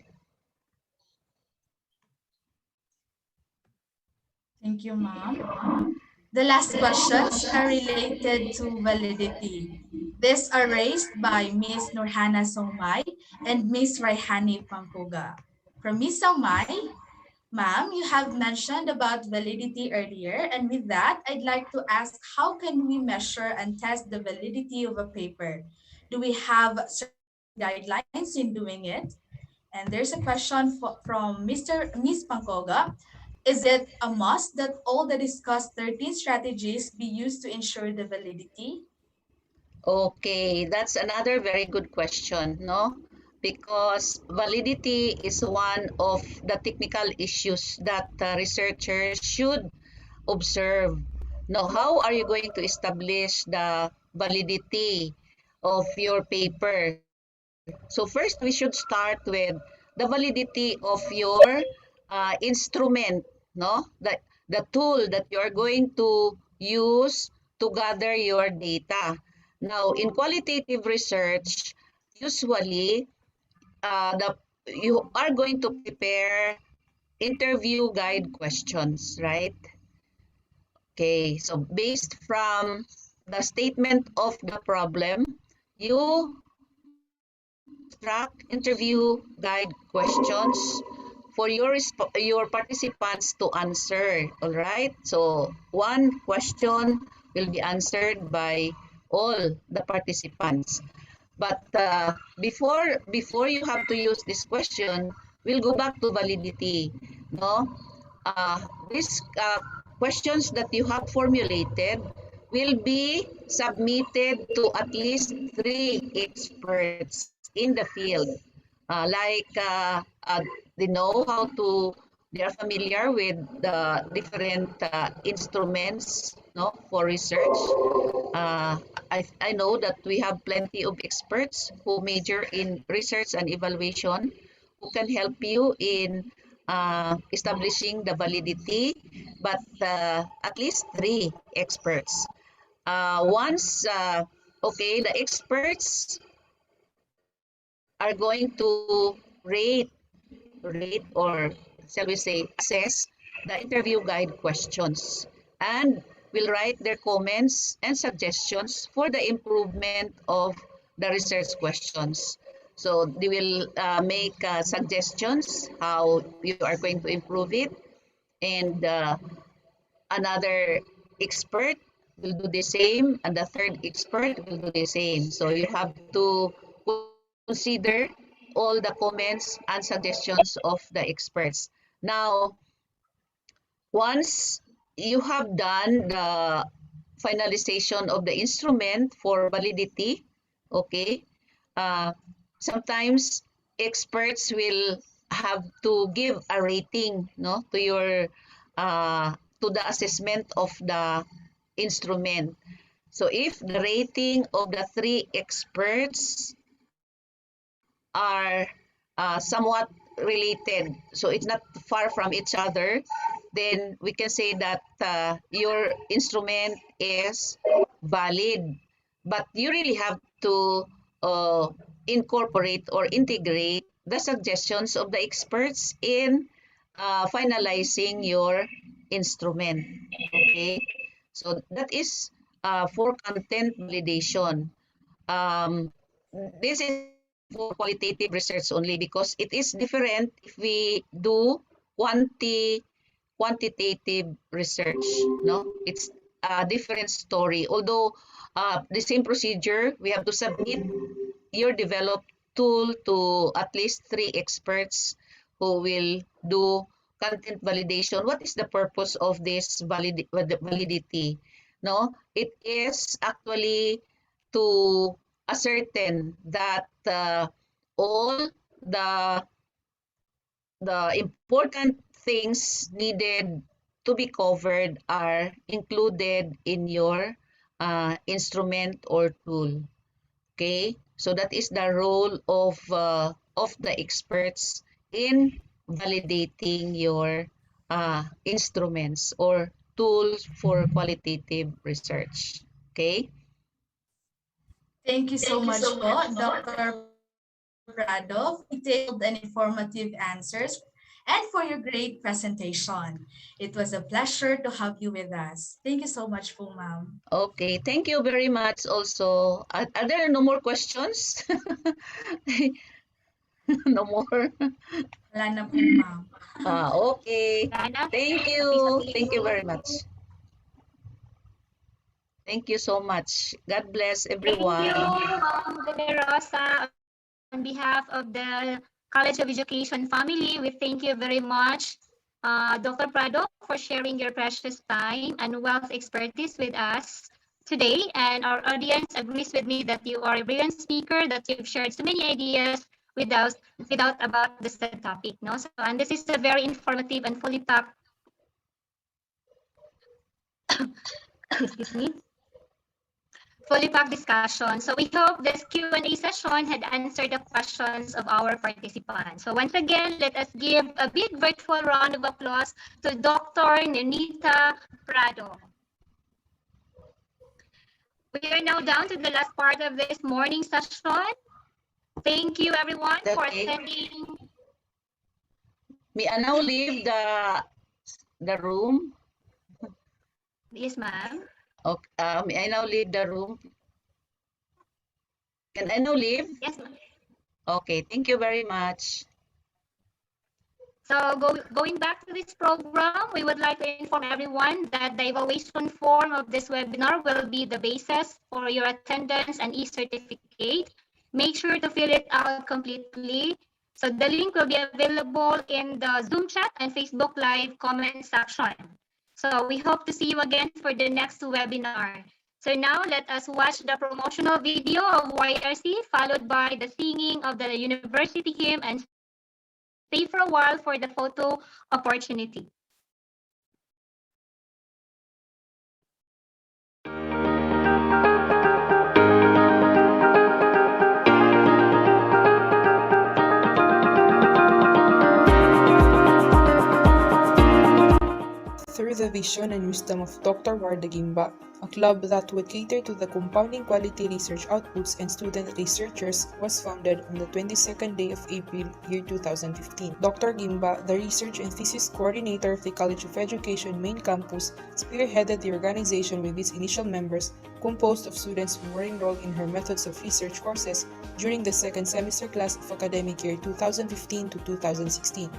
I: Thank you, ma'am. The last questions are related to validity. These are raised by Ms. Nurhana Somai and Ms. Raihani Pampuga. From Ms. Somai, ma'am, you have mentioned about validity earlier, and with that, I'd like to ask how can we measure and test the validity of a paper? Do we have certain guidelines in doing it? And there's a question from Ms. Pangkoga. Is it a must that all the discussed 13 strategies be used to ensure the validity?
G: Okay, that's another very good question, no? Because validity is one of the technical issues that researchers should observe. Now, how are you going to establish the validity of your paper? So first, we should start with the validity of your instrument, no? The tool that you are going to use to gather your data. Now, in qualitative research, usually the you are going to prepare interview guide questions, right? Okay, so based from the statement of the problem, you construct interview guide questions for your participants to answer. All right. So one question will be answered by all the participants. But before you have to use this question, we'll go back to validity. No, these questions that you have formulated will be submitted to at least 3 experts in the field. Like they know how to, they are familiar with the different instruments, no, for research. I know that we have plenty of experts who major in research and evaluation who can help you in establishing the validity, but at least 3 experts. Okay, the experts are going to rate or shall we say assess the interview guide questions and will write their comments and suggestions for the improvement of the research questions. So they will make suggestions how you are going to improve it, and another expert will do the same, and the third expert will do the same. So you have to put consider all the comments and suggestions of the experts. Now, once you have done the finalization of the instrument for validity, okay, uh, sometimes experts will have to give a rating, no, to your to the assessment of the instrument. So if the rating of the three experts are somewhat related, so it's not far from each other, then we can say that your instrument is valid. But you really have to uh, incorporate or integrate the suggestions of the experts in finalizing your instrument. Okay, so that is for content validation. Um, this is for qualitative research only because it is different if we do quantitative research. No, it's a different story. Although the same procedure, we have to submit your developed tool to at least three experts who will do content validation. What is the purpose of this validity? No, it is actually to ascertain that all the important things needed to be covered are included in your instrument or tool. Okay, so that is the role of the experts in validating your instruments or tools for qualitative research. Okay.
I: Thank you so much po, Dr. Prado, for detailed and informative answers and for your great presentation. It was a pleasure to have you with us. Thank you so much po, ma'am.
G: Okay, thank you very much also. Are there no more questions? No more?
I: Wala na po, ma'am.
G: Okay. Thank you. Thank you very much. Thank you so much. God bless everyone.
D: Thank you, De Rosa. On behalf of the College of Education family, we thank you very much, Dr. Prado, for sharing your precious time and wealth expertise with us today. And our audience agrees with me that you are a brilliant speaker, that you've shared so many ideas without about this topic. No? So, and this is a very informative and fully packed excuse me, fully packed discussion. So we hope this Q&A session had answered the questions of our participants. So once again, let us give a big virtual round of applause to Dr. Nenita Prado. We are now down to the last part of this morning session. Thank you everyone for
G: Okay.
D: attending.
G: May I now leave the room?
D: Yes, ma'am.
G: Okay, may I now leave the room? Can I now leave?
D: Yes, ma'am.
G: Okay, thank you very much.
D: So going back to this program, we would like to inform everyone that the evaluation form of this webinar will be the basis for your attendance and e-certificate. Make sure to fill it out completely. So the link will be available in the Zoom chat and Facebook Live comment section. So we hope to see you again for the next webinar. So now let us watch the promotional video of YRC followed by the singing of the university hymn and stay for a while for the photo opportunity.
J: Through the vision and wisdom of Dr. Warda Gimba, a club that would cater to the compounding quality research outputs and student researchers was founded on the 22nd day of April, year 2015. Dr. Gimba, the research and thesis coordinator of the College of Education main campus, spearheaded the organization with its initial members, composed of students who were enrolled in her methods of research courses during the second semester class of academic year 2015 to 2016.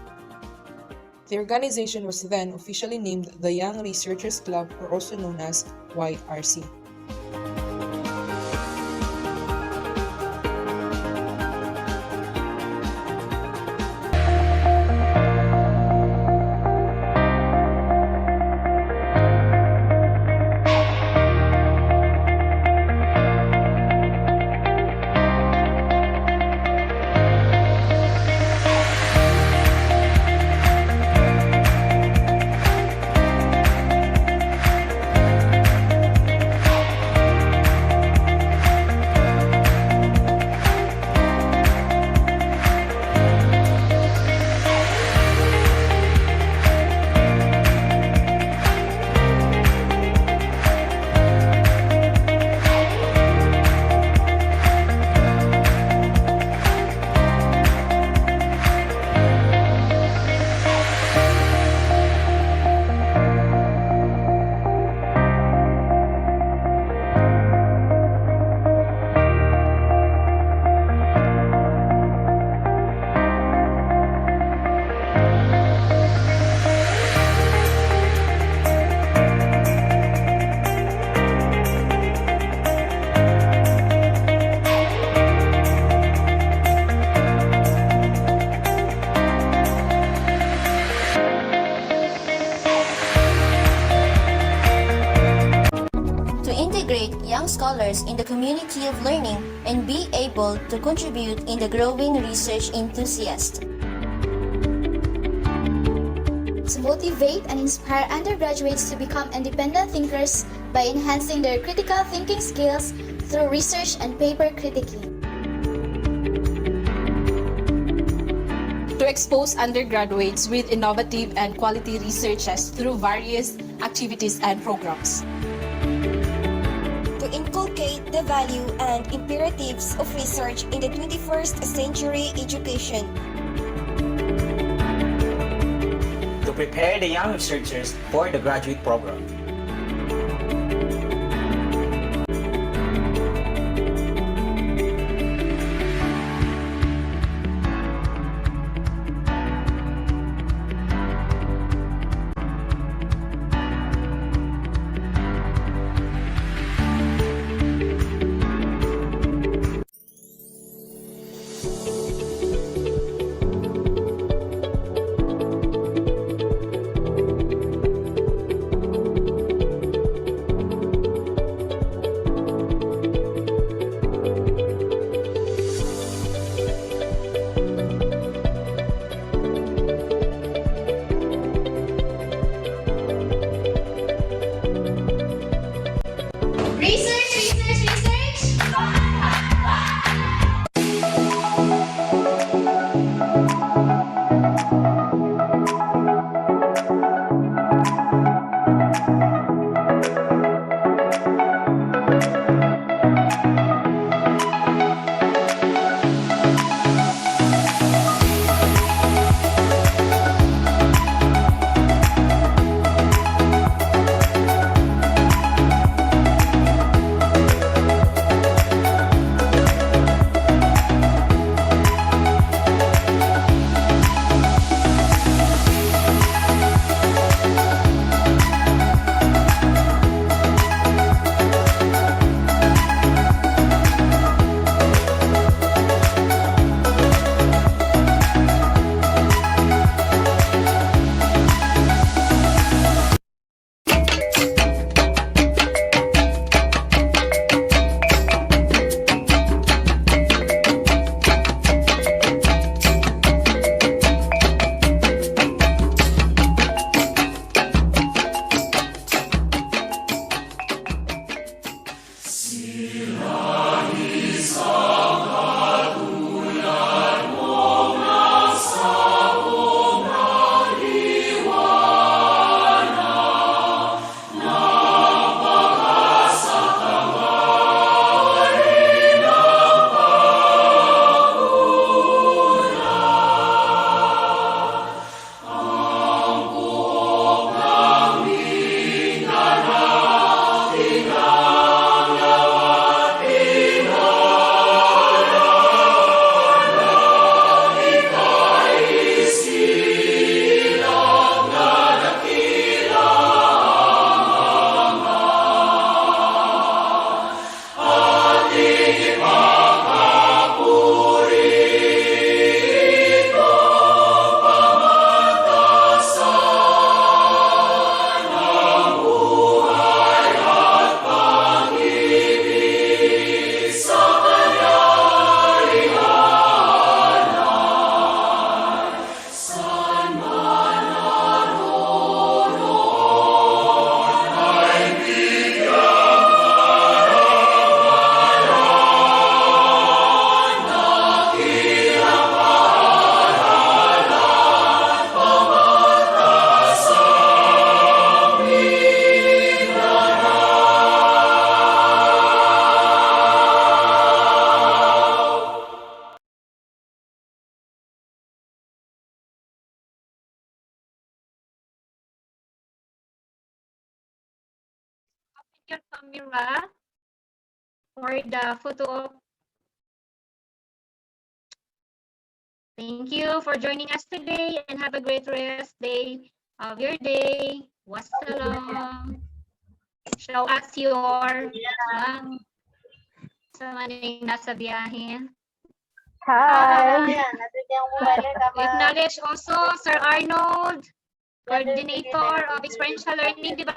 J: The organization was then officially named the Young Researchers Club, or also known as YRC.
K: young scholars in the community of learning and be able to contribute in the growing research enthusiast. To motivate and inspire undergraduates to become independent thinkers by enhancing their critical thinking skills through research and paper critiquing.
L: To expose undergraduates with innovative and quality researches through various activities and programs.
K: To inculcate the value and imperatives of research in the 21st century education.
M: To prepare the young researchers for the graduate program.
D: Your camera for the photo op. Thank you for joining us today and have a great rest day of your day. Wassalam. Show us your sa maning nasa biyahe.
N: Hi.
D: We acknowledge also Sir Arnold, Coordinator of Experiential Learning Development